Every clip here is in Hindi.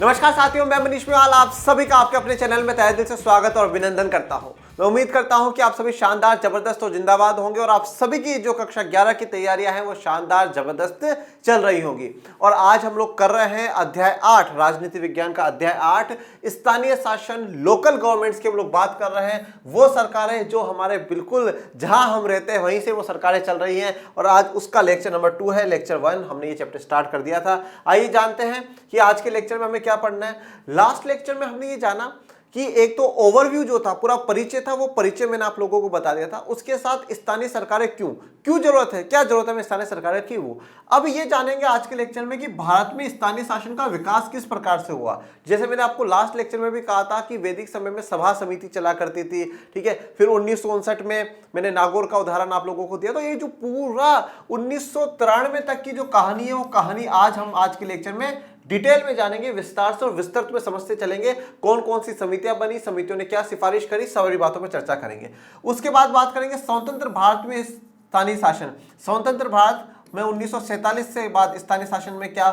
नमस्कार साथियों, मैं मनीष मेवाल आप सभी का आपके अपने चैनल में तहे दिल से स्वागत और अभिनंदन करता हूं। मैं उम्मीद करता हूं कि आप सभी शानदार, जबरदस्त और जिंदाबाद होंगे और आप सभी की जो कक्षा 11 की तैयारियां हैं वो शानदार, जबरदस्त चल रही होंगी। और आज हम लोग कर रहे हैं अध्याय 8, राजनीति विज्ञान का अध्याय 8, स्थानीय शासन, लोकल गवर्नमेंट्स की हम लोग बात कर रहे हैं। वो सरकारें जो हमारे बिल्कुल जहां हम रहते हैं वहीं से वो सरकारें चल रही हैं और आज उसका लेक्चर नंबर 2 है। लेक्चर 1 हमने ये चैप्टर स्टार्ट कर दिया था। आइए जानते हैं कि आज के लेक्चर में हमें क्या पढ़ना है। लास्ट लेक्चर में हमने ये जाना कि एक तो ओवरव्यू जो था, पूरा परिचय था, वो परिचय मैंने आप लोगों को बता दिया था। उसके साथ स्थानीय सरकारें क्यों जरूरत है, क्या जरूरत है स्थानीय सरकारें की। वो अब ये जानेंगे आज के लेक्चर में कि भारत में स्थानीय शासन का विकास किस प्रकार से हुआ। जैसे मैंने आपको लास्ट लेक्चर में भी कहा था कि वैदिक समय में सभा समिति चला करती थी, ठीक है। फिर 1959 में मैंने नागौर का उदाहरण आप लोगों को दिया। तो ये जो पूरा 1993 तक की जो कहानी है वो कहानी आज हम आज के लेक्चर में डिटेल में जानेंगे, विस्तार से और विस्तृत में समझते चलेंगे। कौन कौन सी समितियां बनी, समितियों ने क्या सिफारिश करी, सारी बातों पर चर्चा करेंगे। उसके बाद बात करेंगे स्वतंत्र भारत में स्थानीय शासन। स्वतंत्र भारत में 1947 से बाद स्थानीय शासन में क्या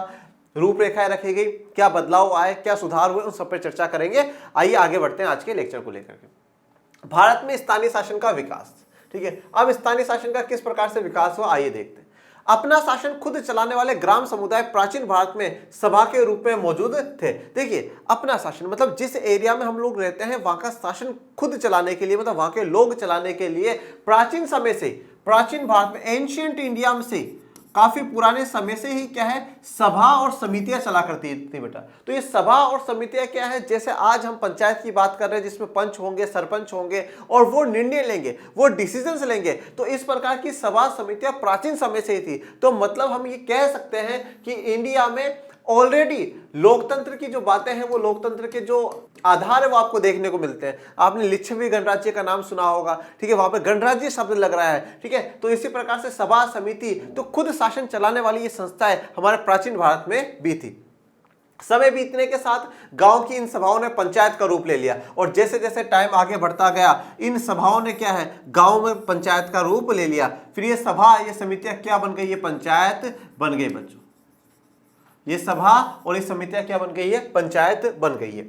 रूपरेखाएं रखी गई, क्या बदलाव आए, क्या सुधार हुए, उन सब पर चर्चा करेंगे। आइए आगे बढ़ते हैं आज के लेक्चर को लेकर के। भारत में स्थानीय शासन का विकास, ठीक है। अब स्थानीय शासन का किस प्रकार से विकास हुआ आइए देखते हैं। अपना शासन खुद चलाने वाले ग्राम समुदाय प्राचीन भारत में सभा के रूप में मौजूद थे। देखिए, अपना शासन मतलब जिस एरिया में हम लोग रहते हैं वहां का शासन खुद चलाने के लिए, मतलब वहां के लोग चलाने के लिए प्राचीन समय से, प्राचीन भारत में, एंशियंट इंडिया में से, काफी पुराने समय से ही क्या है, सभा और समितियां चला करती थी बेटा। तो ये सभा और समितियां क्या है, जैसे आज हम पंचायत की बात कर रहे हैं जिसमें पंच होंगे, सरपंच होंगे और वो निर्णय लेंगे, वो डिसीजंस लेंगे। तो इस प्रकार की सभा समितियां प्राचीन समय से ही थी। तो मतलब हम ये कह सकते हैं कि इंडिया में ऑलरेडी लोकतंत्र की जो बातें हैं, वो लोकतंत्र के जो आधार है वो आपको देखने को मिलते हैं। आपने लिच्छवी गणराज्य का नाम सुना होगा, ठीक है, वहां पे गणराज्य शब्द लग रहा है, ठीक है। तो इसी प्रकार से सभा समिति, तो खुद शासन चलाने वाली ये संस्थाएं हमारे प्राचीन भारत में भी थी। समय बीतने के साथ गांव की इन सभाओं ने पंचायत का रूप ले लिया और जैसे जैसे टाइम आगे बढ़ता गया इन सभाओं ने क्या है, गांव में पंचायत का रूप ले लिया। फिर ये सभा, ये समितियां क्या बन गई, ये पंचायत बन गई बच्चों। ये सभा और ये समितियां क्या बन गई है, पंचायत बन गई है।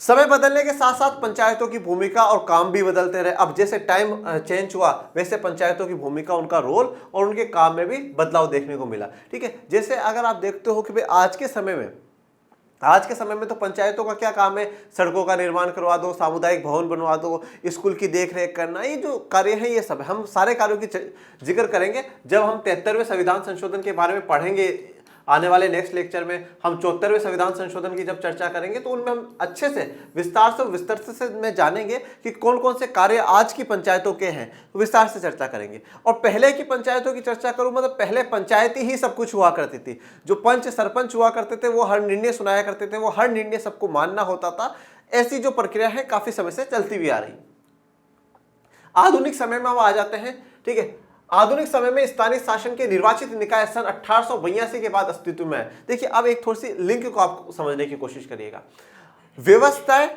समय बदलने के साथ साथ पंचायतों की भूमिका और काम भी बदलते रहे। अब जैसे टाइम चेंज हुआ वैसे पंचायतों की भूमिका, उनका रोल और उनके काम में भी बदलाव देखने को मिला, ठीक है। जैसे अगर आप देखते हो कि भाई आज के समय में तो पंचायतों का क्या काम है, सड़कों का निर्माण करवा दो, सामुदायिक भवन बनवा दो, स्कूल की देखरेख करना, ये जो कार्य है ये सब हम सारे कार्यों की जिक्र करेंगे जब हम 73वें संविधान संशोधन के बारे में पढ़ेंगे। आने वाले नेक्स्ट लेक्चर में हम 74वें संविधान संशोधन की जब चर्चा करेंगे तो उनमें हम अच्छे से विस्तार से विस्तृत से में जानेंगे कि कौन कौन से कार्य आज की पंचायतों के हैं, विस्तार से चर्चा करेंगे। और पहले की पंचायतों की चर्चा करूं, मतलब पहले पंचायती ही सब कुछ हुआ करती थी। जो पंच सरपंच हुआ करते थे वो हर निर्णय सुनाया करते थे, वो हर निर्णय सबको मानना होता था। ऐसी जो प्रक्रिया है काफी समय से चलती भी आ रही। आधुनिक समय में हम आ जाते हैं, ठीक है। आधुनिक समय में स्थानीय शासन के निर्वाचित निकाय सन 1882 के बाद अस्तित्व में है। देखिए, अब एक थोड़ी सी लिंक को आप समझने की कोशिश करिएगा। व्यवस्थाएं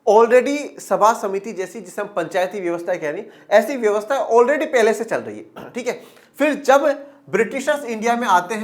ऑलरेडी सभा समिति जैसी, जिसे हम पंचायती व्यवस्थाएं कह रही, ऐसी व्यवस्थाएं ऑलरेडी पहले से चल रही है, ठीक है। फिर जब ब्रिटिशर्स इंडिया में आते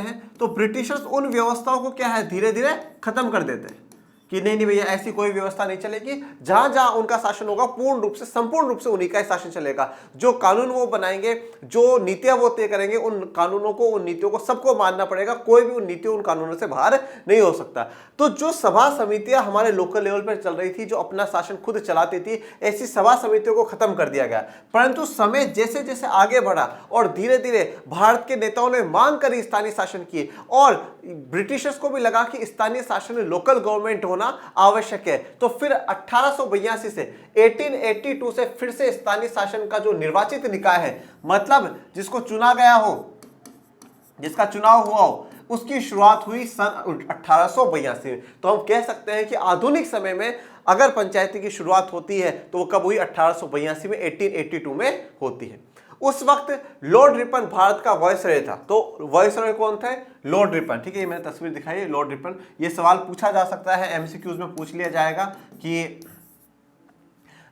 हैं तो ब्रिटिशर्स उन व्यवस्थाओं को क्या है, धीरे धीरे खत्म कर देते हैं कि नहीं भैया ऐसी कोई व्यवस्था नहीं चलेगी। जहां जहां उनका शासन होगा पूर्ण रूप से, संपूर्ण रूप से उन्हीं का शासन चलेगा। जो कानून वो बनाएंगे, जो नीतियां वो तय करेंगे, उन कानूनों को, उन नीतियों को सबको मानना पड़ेगा। कोई भी उन नीतियों, उन कानूनों से बाहर नहीं हो सकता। तो जो सभा समितियां हमारे लोकल लेवल पर चल रही थी, जो अपना शासन खुद चलाती थी, ऐसी सभा समितियों को खत्म कर दिया गया। परंतु समय जैसे जैसे आगे बढ़ा और धीरे धीरे भारत के नेताओं ने मांग करी स्थानीय शासन की, और ब्रिटिशर्स को भी लगा कि स्थानीय शासन में लोकल गवर्नमेंट होना आवश्यक है। तो फिर 1882 से 1882 से फिर से स्थानीय शासन का जो निर्वाचित निकाय है, मतलब जिसको चुना गया हो, जिसका चुनाव हुआ हो, उसकी शुरुआत हुई सन 1882 में। तो हम कह सकते हैं कि आधुनिक समय में अगर पंचायती की शुरुआत होती है तो वो कब हुई, 1882 में, 1882 में होती है। उस वक्त लॉर्ड रिपन भारत का वायसरॉय था। तो वायसरॉय कौन थे, लॉर्ड रिपन, ठीक है। ये मैंने तस्वीर दिखाई है, लॉर्ड रिपन। ये सवाल पूछा जा सकता है, एमसीक्यूज में पूछ लिया जाएगा कि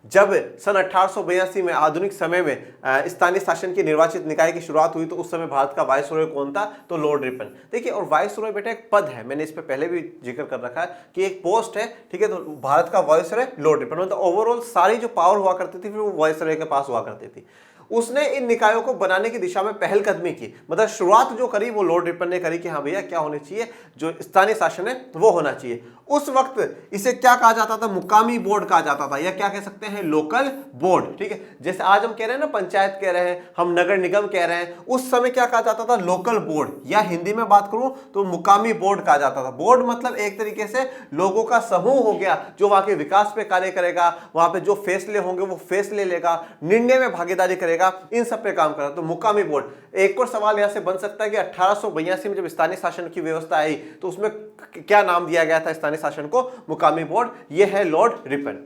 जब सन 1882 में आधुनिक समय में स्थानीय शासन की निर्वाचित निकाय की शुरुआत हुई तो उस समय भारत का वायसरॉय कौन था? तो लॉर्ड रिपन। देखिए, और वायसरॉय बेटा एक पद है, मैंने इस पे पहले भी जिक्र कर रखा है कि एक पोस्ट है, ठीक है। तो भारत का वायसरॉय लॉर्ड रिपन, मतलब ओवरऑल सारी जो पावर हुआ करती थी फिर वो वायसरॉय के पास हुआ करती थी। उसने इन निकायों को बनाने की दिशा में पहलकदमी की, मतलब शुरुआत जो करी वो लॉर्ड रिपन ने करी कि हाँ भैया क्या होने चाहिए, जो स्थानीय शासन है वो होना चाहिए। उस वक्त इसे क्या कहा जाता था? मुकामी बोर्ड कहा जाता था, या क्या कह सकते हैं, लोकल बोर्ड, ठीक है। जैसे आज हम कह रहे हैं ना पंचायत कह रहे हैं, हम नगर निगम कह रहे हैं, उस समय क्या कहा जाता था? लोकल बोर्ड, या हिंदी में बात करूं तो मुकामी बोर्ड कहा जाता था। बोर्ड मतलब एक तरीके से लोगों का समूह हो गया जो वहां के विकास पे कार्य करेगा, वहां पे जो फैसले होंगे वो फैसले लेगा, निर्णय में भागीदारी करेगा, इन सब पे काम करा। तो मुकामी बोर्ड। एक और सवाल यहां से बन सकता है कि 1882 में जब स्थानीय शासन की व्यवस्था आई तो उसमें क्या नाम दिया गया था स्थानीय शासन को? मुकामी बोर्ड। यह है लॉर्ड रिपन।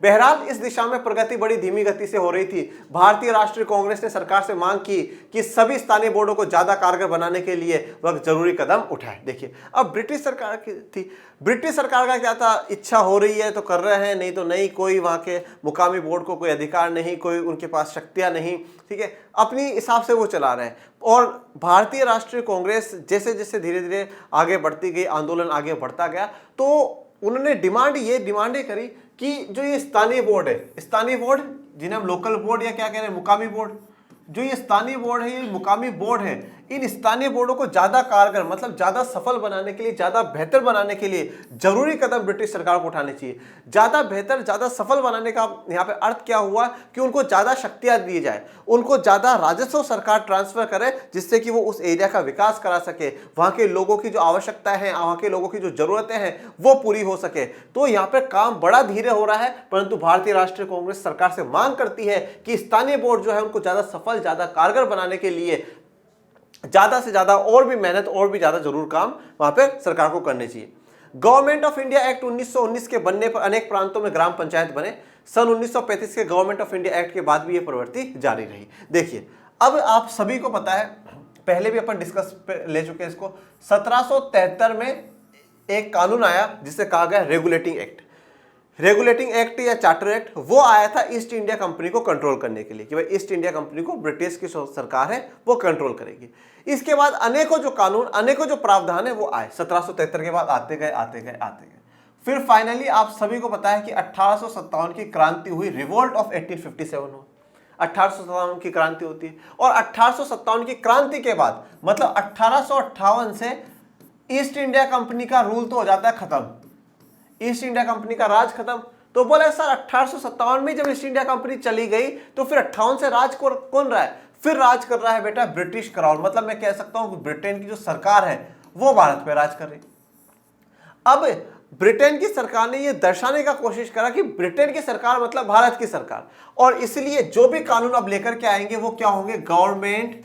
बहरहाल इस दिशा में प्रगति बड़ी धीमी गति से हो रही थी। भारतीय राष्ट्रीय कांग्रेस ने सरकार से मांग की कि सभी स्थानीय बोर्डों को ज्यादा कारगर बनाने के लिए वह जरूरी कदम उठाए। देखिए, अब ब्रिटिश सरकार की थी, ब्रिटिश सरकार का क्या था? इच्छा हो रही है तो कर रहे हैं, नहीं तो नहीं। कोई वहां के मुकामी बोर्ड को कोई अधिकार नहीं, कोई उनके पास शक्तियां नहीं, ठीक है। अपनी हिसाब से वो चला रहे हैं। और भारतीय राष्ट्रीय कांग्रेस जैसे जैसे धीरे धीरे आगे बढ़ती गई, आंदोलन आगे बढ़ता गया, तो उन्होंने डिमांडें करी कि जो ये स्थानीय बोर्ड है, स्थानीय बोर्ड जिन्हें हम लोकल बोर्ड या क्या कह रहे हैं, मुकामी बोर्ड, जो ये स्थानीय बोर्ड है, ये मुकामी बोर्ड है, इन स्थानीय बोर्डों को ज्यादा कारगर मतलब ज्यादा सफल बनाने के लिए, ज्यादा बेहतर बनाने के लिए जरूरी कदम ब्रिटिश सरकार को उठाने चाहिए। ज्यादा बेहतर, ज्यादा सफल बनाने का यहाँ पे अर्थ क्या हुआ कि उनको ज्यादा शक्तियां दी जाए, उनको ज्यादा राजस्व सरकार ट्रांसफर करे, जिससे कि वो उस एरिया का विकास करा सके, वहां के लोगों की जो आवश्यकताएं हैं, वहां के लोगों की जो जरूरतें हैं वो पूरी हो सके। तो यहाँ पे काम बड़ा धीरे हो रहा है, परंतु भारतीय राष्ट्रीय कांग्रेस सरकार से मांग करती है कि स्थानीय बोर्ड जो है उनको ज्यादा सफल, ज्यादा कारगर बनाने के लिए ज्यादा से ज्यादा और भी मेहनत, और भी ज्यादा जरूर काम वहां पे सरकार को करने चाहिए। गवर्नमेंट ऑफ इंडिया एक्ट 1919 के बनने पर अनेक प्रांतों में ग्राम पंचायत बने। सन 1935 के गवर्नमेंट ऑफ इंडिया एक्ट के बाद भी यह प्रवृत्ति जारी रही। देखिए, अब आप सभी को पता है, पहले भी अपन डिस्कस ले चुके हैं इसको, 1773 में एक कानून आया जिसे कहा गया रेगुलेटिंग एक्ट। रेगुलेटिंग एक्ट या चार्टर एक्ट वो आया था ईस्ट इंडिया कंपनी को कंट्रोल करने के लिए, कि भाई ईस्ट इंडिया कंपनी को ब्रिटिश की सरकार है वो कंट्रोल करेगी। इसके बाद अनेकों जो कानून, अनेकों जो प्रावधान है वो आए, 1773 के बाद आते गए। फिर फाइनली आप सभी को पता है कि 1857 की क्रांति हुई, रिवोल्ट ऑफ 1857 हुआ। 1857 की क्रांति होती है, और 1857 की क्रांति के बाद मतलब 1858 से ईस्ट इंडिया कंपनी का रूल तो हो जाता है खत्म, ईस्ट इंडिया कंपनी का राज खत्म। तो बोले सर 1857 में जब ईस्ट इंडिया कंपनी चली गई तो फिर 58 से राज कौन रहा है? फिर राज कर रहा है बेटा ब्रिटिश क्राउन, मतलब मैं कह सकता हूं ब्रिटेन की जो सरकार है वो भारत पे राज कर रही। अब ब्रिटेन की सरकार ने यह दर्शाने का कोशिश करा कि ब्रिटेन की सरकार मतलब भारत की सरकार, और इसलिए जो भी कानून अब लेकर के आएंगे वो क्या होंगे? गवर्नमेंट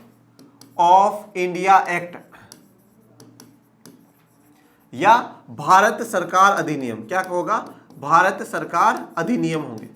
ऑफ इंडिया एक्ट या भारत सरकार अधिनियम। क्या होगा? भारत सरकार अधिनियम होंगे।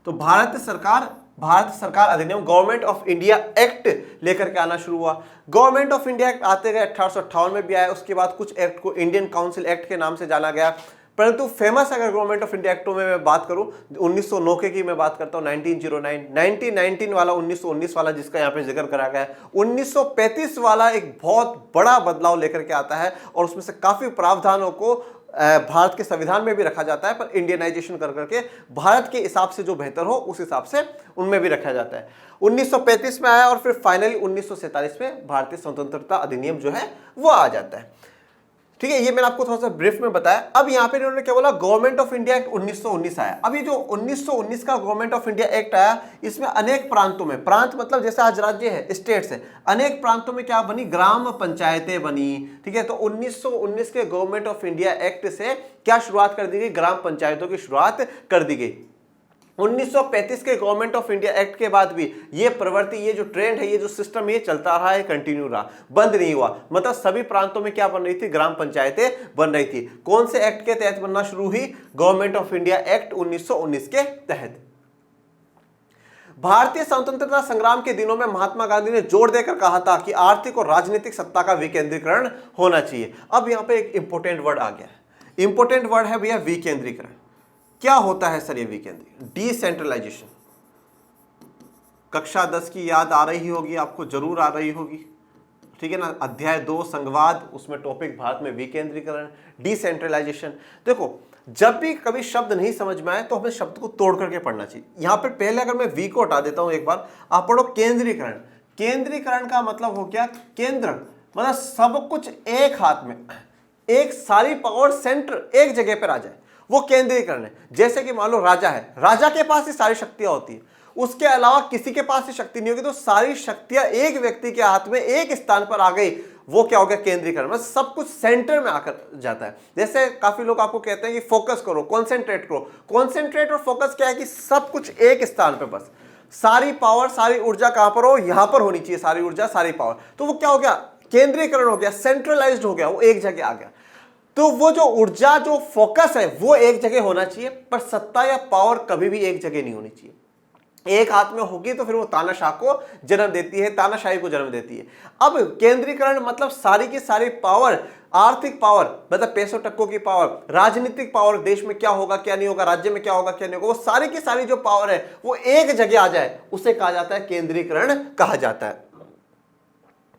तो भारत सरकार अधिनियम, गवर्नमेंट ऑफ इंडिया एक्ट लेकर के आना शुरू हुआ। गवर्नमेंट ऑफ इंडिया एक्ट आते गए, 1858 में भी आया। उसके बाद कुछ एक्ट को इंडियन काउंसिल एक्ट के नाम से जाना गया। परंतु फेमस अगर गवर्नमेंट ऑफ इंडिया एक्टों में मैं बात करूं, 1909 की मैं बात करता हूं, 1909, 1919 वाला, 1919 वाला जिसका यहां पे जिक्र करा गया है, 1935 वाला एक बहुत बड़ा बदलाव लेकर के आता है, और उसमें से काफी प्रावधानों को भारत के संविधान में भी रखा जाता है, पर इंडियनाइजेशन कर करके भारत के हिसाब से जो बेहतर हो उस हिसाब से उनमें भी रखा जाता है। 1935 में आया, और फिर फाइनली 1947 में भारतीय स्वतंत्रता अधिनियम जो है वो आ जाता है। ठीक है, ये मैंने आपको थोड़ा सा ब्रीफ में बताया। अब यहाँ पे इन्होंने क्या बोला? गवर्नमेंट ऑफ इंडिया एक्ट 1919 आया। अब ये जो 1919 का गवर्नमेंट ऑफ इंडिया एक्ट आया, इसमें अनेक प्रांतों में, प्रांत मतलब जैसे आज राज्य है, स्टेट्स है, अनेक प्रांतों में क्या बनी? ग्राम पंचायतें बनी। ठीक है, तो 1919 के गवर्नमेंट ऑफ इंडिया एक्ट से क्या शुरुआत कर दी गई? ग्राम पंचायतों की शुरुआत कर दी गई। 1935 के गवर्नमेंट ऑफ इंडिया एक्ट के बाद भी ये प्रवृत्ति, ये जो ट्रेंड है, ये जो सिस्टम ये चलता रहा है, कंटिन्यू रहा, बंद नहीं हुआ। मतलब सभी प्रांतों में क्या बन रही थी? ग्राम पंचायतें बन रही थी। कौन से एक्ट के तहत बनना शुरू हुई? गवर्नमेंट ऑफ इंडिया एक्ट 1919 के तहत। भारतीय स्वतंत्रता संग्राम के दिनों में महात्मा गांधी ने जोर देकर कहा था कि आर्थिक और राजनीतिक सत्ता का विकेंद्रीकरण होना चाहिए। अब यहां पे एक इंपॉर्टेंट वर्ड आ गया है, इंपॉर्टेंट वर्ड है भैया विकेंद्रीकरण। क्या होता है सर ये विकेंद्रीकरण? डिसेंट्रलाइजेशन। कक्षा 10 की याद आ रही होगी आपको, जरूर आ रही होगी, ठीक है ना। अध्याय 2 संघवाद, उसमें टॉपिक भारत में विकेंद्रीकरण, डिसेंट्रलाइजेशन। देखो जब भी कभी शब्द नहीं समझ में आए तो हमें शब्द को तोड़ करके पढ़ना चाहिए। यहां पे पहले अगर मैं वी को हटा देता हूं एक बार, आप पढ़ो केंद्रीकरण। केंद्रीकरण का मतलब हो गया केंद्र, मतलब सब कुछ एक हाथ में, एक सारी पावर सेंटर एक जगह पर आ जाए, वो केंद्रीकरण है। जैसे कि मान लो राजा है, राजा के पास ही सारी शक्तियां होती है, उसके अलावा किसी के पास ही शक्ति नहीं होगी, तो सारी शक्तियां एक व्यक्ति के हाथ में एक स्थान पर आ गई, वो क्या हो गया? केंद्रीकरण। मतलब सब कुछ सेंटर में आकर जाता है। जैसे काफी लोग आपको कहते हैं कि फोकस करो, कॉन्सेंट्रेट करो। कॉन्सेंट्रेट और फोकस क्या है कि सब कुछ एक स्थान पर, बस सारी पावर, सारी ऊर्जा कहां पर हो? यहां पर होनी चाहिए, सारी ऊर्जा, सारी पावर। तो वो क्या हो गया? केंद्रीकरण हो गया, सेंट्रलाइज्ड हो गया, वो एक जगह आ गया। तो वो जो ऊर्जा, जो फोकस है, वो एक जगह होना चाहिए, पर सत्ता या पावर कभी भी एक जगह नहीं होनी चाहिए। एक हाथ में होगी तो फिर वो तानाशाह को जन्म देती है, तानाशाही को जन्म देती है। अब केंद्रीकरण मतलब सारी की सारी पावर, आर्थिक पावर मतलब पैसों टक्कों की पावर, राजनीतिक पावर, देश में क्या होगा क्या नहीं होगा, राज्य में क्या होगा क्या नहीं होगा, वो सारी की सारी जो पावर है वो एक जगह आ जाए, उसे कहा जाता है केंद्रीकरण कहा जाता है।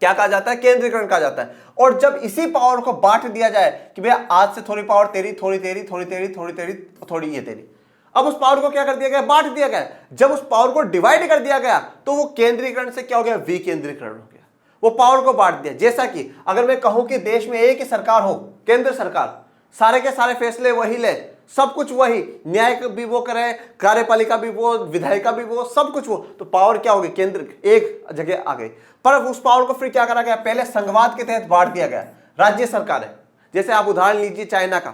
क्या कहा जाता है? केंद्रीकरण कहा जाता है। और जब इसी पावर को बांट दिया जाए कि भैया आज से थोड़ी पावर तेरी, थोड़ी तेरी, थोड़ी तेरी, थोड़ी तेरी, थोड़ी ये तेरी, अब उस पावर को क्या कर दिया गया? बांट दिया गया। जब उस पावर को डिवाइड कर दिया गया तो वो केंद्रीकरण से क्या हो गया? विकेंद्रीकरण हो गया। वो पावर को बांट दिया। जैसा कि अगर मैं कहूं कि देश में एक ही सरकार हो, केंद्र सरकार, सारे के सारे फैसले वही ले, सब कुछ वही, न्याय भी वो करे, कार्यपालिका भी वो, विधायिका भी वो, सब कुछ वो, तो पावर क्या होगी? केंद्र एक जगह आ गई। पर उस पावर को फिर क्या करा गया? पहले संघवाद के तहत बांट दिया गया। राज्य सरकार है, जैसे आप उदाहरण लीजिए चाइना का।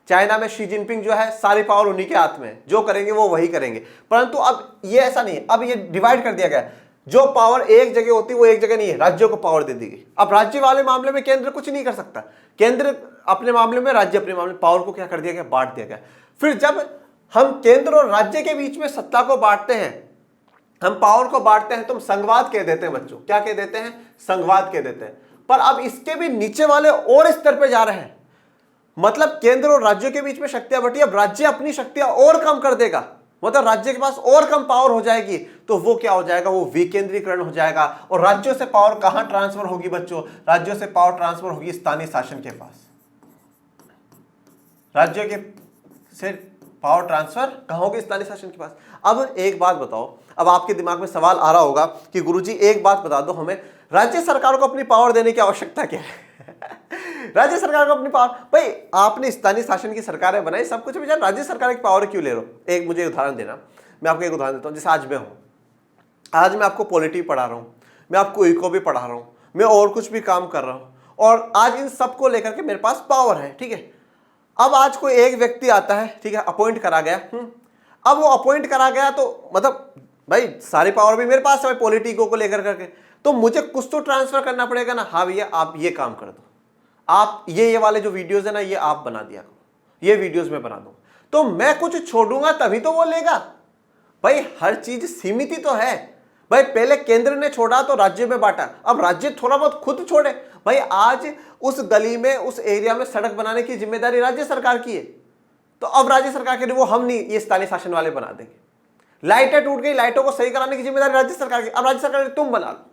चाइना में शी जिनपिंग जो है, सारी पावर उन्हीं के हाथ में है, जो करेंगे वो वही करेंगे। परंतु अब ये ऐसा नहीं है, अब ये डिवाइड कर दिया गया। जो पावर एक जगह होती है वो एक जगह नहीं है, राज्यों को पावर दे दी गई। अब राज्य वाले मामले में केंद्र कुछ नहीं कर सकता, केंद्र अपने मामले में, राज्य अपने मामले में, पावर को क्या कर दिया गया? बांट दिया गया। फिर जब हम केंद्र और राज्य के बीच में सत्ता को बांटते हैं, हम पावर को बांटते हैं, तो हम संघवाद कह देते हैं बच्चों। क्या कह देते हैं? संघवाद कह देते हैं। पर अब इसके भी नीचे वाले और स्तर पे जा रहे हैं, मतलब केंद्र और राज्यों के बीच में शक्तियां बटी, अब राज्य अपनी शक्तियां और कम कर देगा, मतलब राज्य के पास और कम पावर हो जाएगी, तो वो क्या हो जाएगा? वो विकेंद्रीकरण हो जाएगा। और राज्यों से पावर कहां ट्रांसफर होगी बच्चों? राज्यों से पावर ट्रांसफर होगी स्थानीय शासन के पास। राज्यों के से पावर ट्रांसफर कहां होगी? स्थानीय शासन के पास। अब एक बात बताओ, अब आपके दिमाग में सवाल आ रहा होगा कि गुरुजी एक बात बता दो हमें, राज्य सरकार को अपनी पावर देने की आवश्यकता क्या है? राज्य सरकार को अपनी पावर, भाई आपने स्थानीय शासन की सरकारें बनाई, सब कुछ, राज्य सरकार की पावर क्यों ले रहे हो? एक मुझे उदाहरण देना, मैं आपको एक उदाहरण देता हूं। जैसे आज मैं हूं, आज मैं आपको पॉलिटी पढ़ा रहा हूं, मैं आपको इको भी पढ़ा रहा हूं, मैं और कुछ भी काम कर रहा हूं, और आज इन सबको लेकर के मेरे पास पावर है, ठीक है। अब आज कोई एक व्यक्ति आता है, ठीक है, अपॉइंट करा गया, अब वो अपॉइंट करा गया तो मतलब भाई सारी पावर भी मेरे पास है पॉलिटिको को लेकर करके, तो मुझे कुछ तो ट्रांसफर करना पड़ेगा ना। हाँ भैया आप ये काम कर दो, आप ये वाले जो वीडियोस है ना, ये आप बना दिया करो, ये वीडियोस मैं बना दूंगा, तो मैं कुछ छोड़ूंगा तभी तो वो लेगा। भाई हर चीज सीमित ही तो है। भाई पहले केंद्र ने छोड़ा तो राज्य में बांटा, अब राज्य थोड़ा बहुत खुद छोड़े। भाई आज उस गली में, उस एरिया में सड़क बनाने की जिम्मेदारी राज्य सरकार की है, तो अब राज्य सरकार के लिए वो हम नहीं, ये स्थानीय शासन वाले बना देंगे। लाइटें टूट गई, लाइटों को सही कराने की जिम्मेदारी राज्य सरकार की, अब राज्य सरकार तुम बना लो।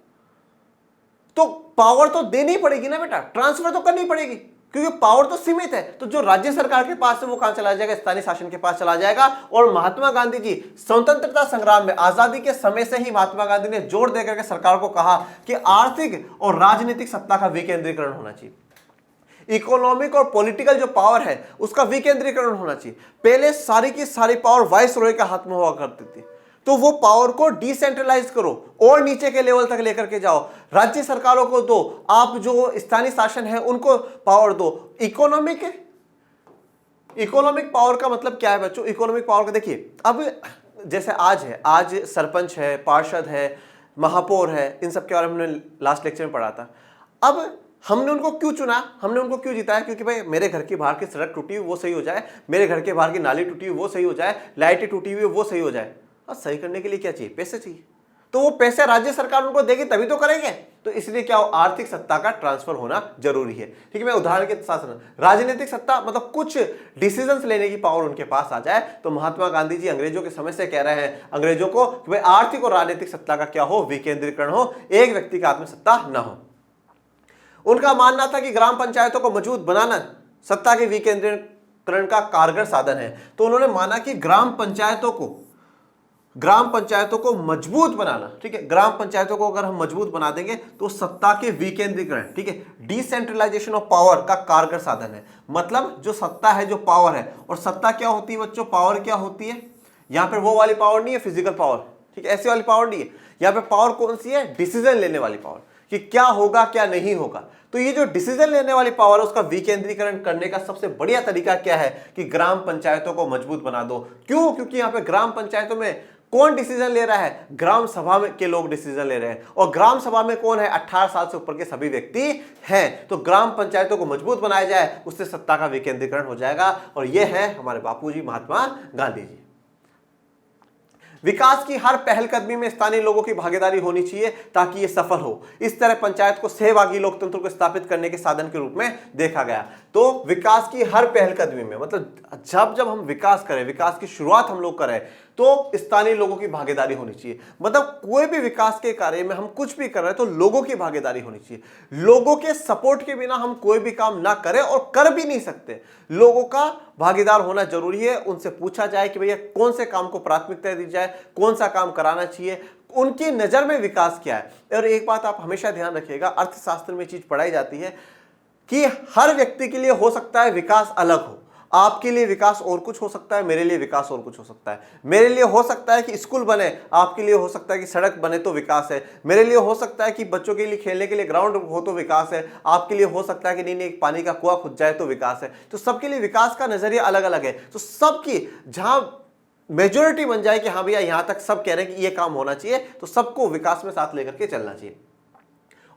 तो पावर तो देनी पड़ेगी ना बेटा, ट्रांसफर तो करनी पड़ेगी, क्योंकि पावर तो सीमित है। तो जो राज्य सरकार के पास है वो कहां चला जाएगा? स्थानीय शासन के पास चला जाएगा। और महात्मा गांधी जी स्वतंत्रता संग्राम में, आजादी के समय से ही महात्मा गांधी ने जोर देकर के सरकार को कहा कि आर्थिक और राजनीतिक सत्ता का विकेंद्रीकरण होना चाहिए। इकोनॉमिक और पॉलिटिकल जो पावर है उसका विकेंद्रीकरण होना चाहिए। पहले सारी की सारी पावर वाइसरॉय के हाथ में हुआ करती थी, तो वो पावर को डिसेंट्रलाइज करो और नीचे के लेवल तक लेकर के जाओ। राज्य सरकारों को दो, आप जो स्थानीय शासन है उनको पावर दो। इकोनॉमिक पावर का मतलब क्या है बच्चों? इकोनॉमिक पावर का देखिए, अब जैसे आज है, आज सरपंच है, पार्षद है, महापौर है, इन सब के बारे में हमने लास्ट लेक्चर में पढ़ा था। अब हमने उनको क्यों चुना, हमने उनको क्यों जिताया? क्योंकि भाई मेरे घर के बाहर की सड़क टूटी हुई वो सही हो जाए, मेरे घर के बाहर की नाली टूटी हुई वो सही हो जाए, लाइटें टूटी हुई वो सही हो जाए। और सही करने के लिए क्या चाहिए? पैसे चाहिए। तो वो पैसे राज्य सरकार उनको देगी तभी तो करेंगे। तो इसलिए क्या हो, आर्थिक सत्ता का ट्रांसफर होना जरूरी है। ठीक है, मैं उदाहरण के साथ राजनीतिक सत्ता मतलब कुछ डिसीजंस लेने की पावर उनके पास आ जाए। तो महात्मा गांधी जी अंग्रेजों के समय से कह रहे हैं अंग्रेजों को कि भाई आर्थिक और राजनीतिक सत्ता का क्या हो, विकेंद्रीकरण हो, एक व्यक्ति का हाथ में सत्ता ना हो। उनका मानना था कि ग्राम पंचायतों को मजबूत बनाना सत्ता के विकेंद्रीकरण का कारगर साधन है। तो उन्होंने माना कि ग्राम पंचायतों को मजबूत बनाना, ठीक है, ग्राम पंचायतों को अगर हम मजबूत बना देंगे तो सत्ता के विकेंद्रीकरण, ठीक है, डिसेंट्रलाइजेशन ऑफ पावर का कारगर साधन है। मतलब जो सत्ता है, जो पावर है, और सत्ता क्या होती है बच्चों, पावर क्या होती है, यहां पर वो वाली पावर नहीं है फिजिकल पावर, ठीक है, ऐसी वाली पावर नहीं है। यहां पे पावर कौन सी है, डिसीजन लेने वाली पावर, कि क्या होगा क्या नहीं होगा। तो ये जो डिसीजन लेने वाली पावर है उसका विकेंद्रीकरण करने का सबसे बढ़िया तरीका क्या है कि ग्राम पंचायतों को मजबूत बना दो। क्यों? क्योंकि यहाँ पे ग्राम पंचायतों में कौन डिसीजन ले रहा है, ग्राम सभा में के लोग डिसीजन ले रहे हैं, और ग्राम सभा में कौन है, 18 साल से ऊपर के सभी व्यक्ति हैं। तो ग्राम पंचायतों को मजबूत बनाया जाए, उससे सत्ता का विकेंद्रीकरण हो जाएगा। और ये है हमारे बापूजी महात्मा गांधी जी। विकास की हर पहलकदमी में स्थानीय लोगों की भागीदारी होनी चाहिए ताकि ये सफल हो। इस तरह पंचायत को सहभागी लोकतंत्र को स्थापित करने के साधन के रूप में देखा गया। तो विकास की हर पहलकदमी में मतलब जब हम विकास करें, विकास की शुरुआत हम लोग करें, तो स्थानीय लोगों की भागीदारी होनी चाहिए। मतलब कोई भी विकास के कार्य में हम कुछ भी कर रहे हैं तो लोगों की भागीदारी होनी चाहिए। लोगों के सपोर्ट के बिना हम कोई भी काम ना करें और कर भी नहीं सकते। लोगों का भागीदार होना जरूरी है। उनसे पूछा जाए कि भैया कौन से काम को प्राथमिकता दी जाए, कौन सा काम कराना चाहिए, उनकी नजर में विकास क्या है। और एक बात आप हमेशा ध्यान रखिएगा, अर्थशास्त्र में चीज पढ़ाई जाती है कि हर व्यक्ति के लिए हो सकता है विकास अलग हो। आपके लिए विकास और कुछ हो सकता है, मेरे लिए विकास और कुछ हो सकता है। मेरे लिए हो सकता है कि स्कूल बने, आपके लिए हो सकता है कि सड़क बने तो विकास है। मेरे लिए हो सकता है कि बच्चों के लिए खेलने के लिए ग्राउंड हो तो विकास है। आपके लिए हो सकता है कि नहीं पानी का कुआं खुद जाए तो विकास है। तो सबके लिए विकास का नजरिया अलग अलग है। तो सबकी जहां मेजोरिटी बन जाए कि हाँ भैया यहां तक सब कह रहे हैं कि ये काम होना चाहिए, तो सबको विकास में साथ लेकर के चलना चाहिए।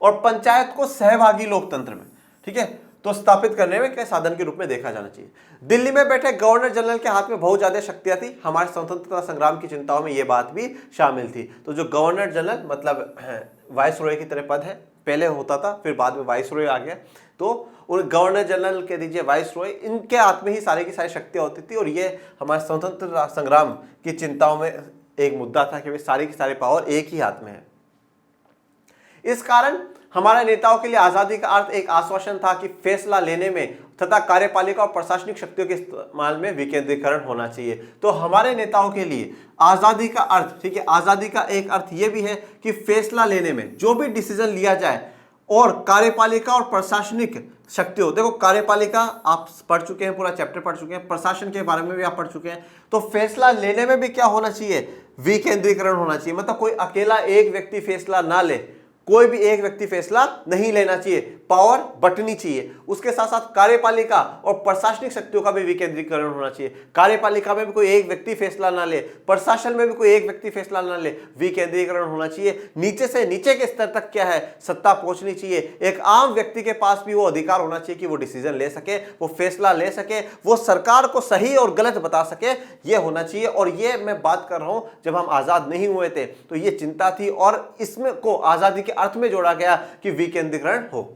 और पंचायत को सहभागी लोकतंत्र में, ठीक है, तो स्थापित करने में क्या साधन के रूप में देखा जाना चाहिए। दिल्ली में बैठे गवर्नर जनरल के हाथ में बहुत ज्यादा शक्तियां थी। हमारे स्वतंत्रता संग्राम की चिंताओं में यह बात भी शामिल थी। तो जो गवर्नर जनरल मतलब वाइसरॉय की तरह पद है, पहले होता था, फिर बाद में वाइसरॉय आ गया। तो उन गवर्नर जनरल कह दीजिए, वाइसरॉय, इनके हाथ में ही सारी की सारी शक्तियां होती थी। और ये हमारे स्वतंत्रता संग्राम की चिंताओं में एक मुद्दा था कि सारी की सारी पावर एक ही हाथ में है। इस कारण हमारे नेताओं के लिए आजादी का अर्थ एक आश्वासन था कि फैसला लेने में तथा कार्यपालिका और प्रशासनिक शक्तियों के इस्तेमाल में विकेंद्रीकरण होना चाहिए। तो हमारे नेताओं के लिए आजादी का अर्थ, ठीक है, आजादी का एक अर्थ यह भी है कि फैसला लेने में जो भी डिसीजन लिया जाए, और कार्यपालिका और प्रशासनिक शक्तियों, देखो कार्यपालिका आप पढ़ चुके हैं, पूरा चैप्टर पढ़ चुके हैं, प्रशासन के बारे में भी आप पढ़ चुके हैं। तो फैसला लेने में भी क्या होना चाहिए, विकेंद्रीकरण होना चाहिए। मतलब कोई अकेला एक व्यक्ति फैसला ना ले, कोई भी एक व्यक्ति फैसला नहीं लेना चाहिए, पावर बंटनी चाहिए। उसके साथ साथ कार्यपालिका और प्रशासनिक शक्तियों का भी विकेंद्रीकरण होना चाहिए। कार्यपालिका में भी कोई एक व्यक्ति फैसला ना ले, प्रशासन में भी कोई एक व्यक्ति फैसला ना ले, विकेंद्रीकरण होना चाहिए। नीचे से नीचे के स्तर तक क्या है, सत्ता पहुंचनी चाहिए। एक आम व्यक्ति के पास भी वो अधिकार होना चाहिए कि वो डिसीजन ले सके, वो फैसला ले सके, वो सरकार को सही और गलत बता सके, ये होना चाहिए। और ये मैं बात कर रहा हूं जब हम आजाद नहीं हुए थे तो ये चिंता थी, और इसमें को आजादी के अर्थ में जोड़ा गया कि विकेंद्रीकरण हो।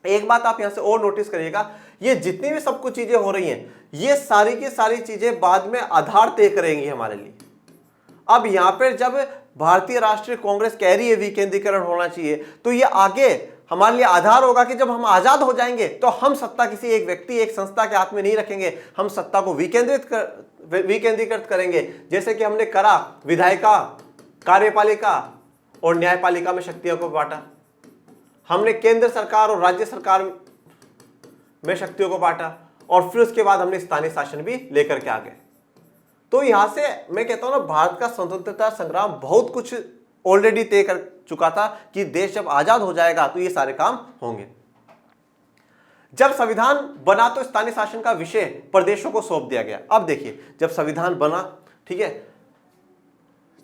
एक बात आप यहां से और नोटिस करिएगा, ये जितनी भी सब कुछ चीजें हो रही हैं, ये सारी की सारी चीजें बाद में आधार तय करेंगी हमारे लिए। अब यहां पर जब भारतीय राष्ट्रीय कांग्रेस कह रही है विकेंद्रीकरण होना चाहिए, तो ये आगे हमारे लिए आधार होगा कि जब हम आजाद हो जाएंगे तो हम सत्ता किसी एक व्यक्ति, एक संस्था के हाथ में नहीं रखेंगे, हम सत्ता को विकेंद्रीकृत करेंगे। जैसे कि हमने करा, विधायिका, कार्यपालिका और न्यायपालिका में शक्तियों को बांटा, हमने केंद्र सरकार और राज्य सरकार में शक्तियों को बांटा, और फिर उसके बाद हमने स्थानीय शासन भी लेकर के आ गए। तो यहां से मैं कहता हूं ना, भारत का स्वतंत्रता संग्राम बहुत कुछ ऑलरेडी तय कर चुका था कि देश जब आजाद हो जाएगा तो ये सारे काम होंगे। जब संविधान बना तो स्थानीय शासन का विषय प्रदेशों को सौंप दिया गया। अब देखिए, जब संविधान बना, ठीक है,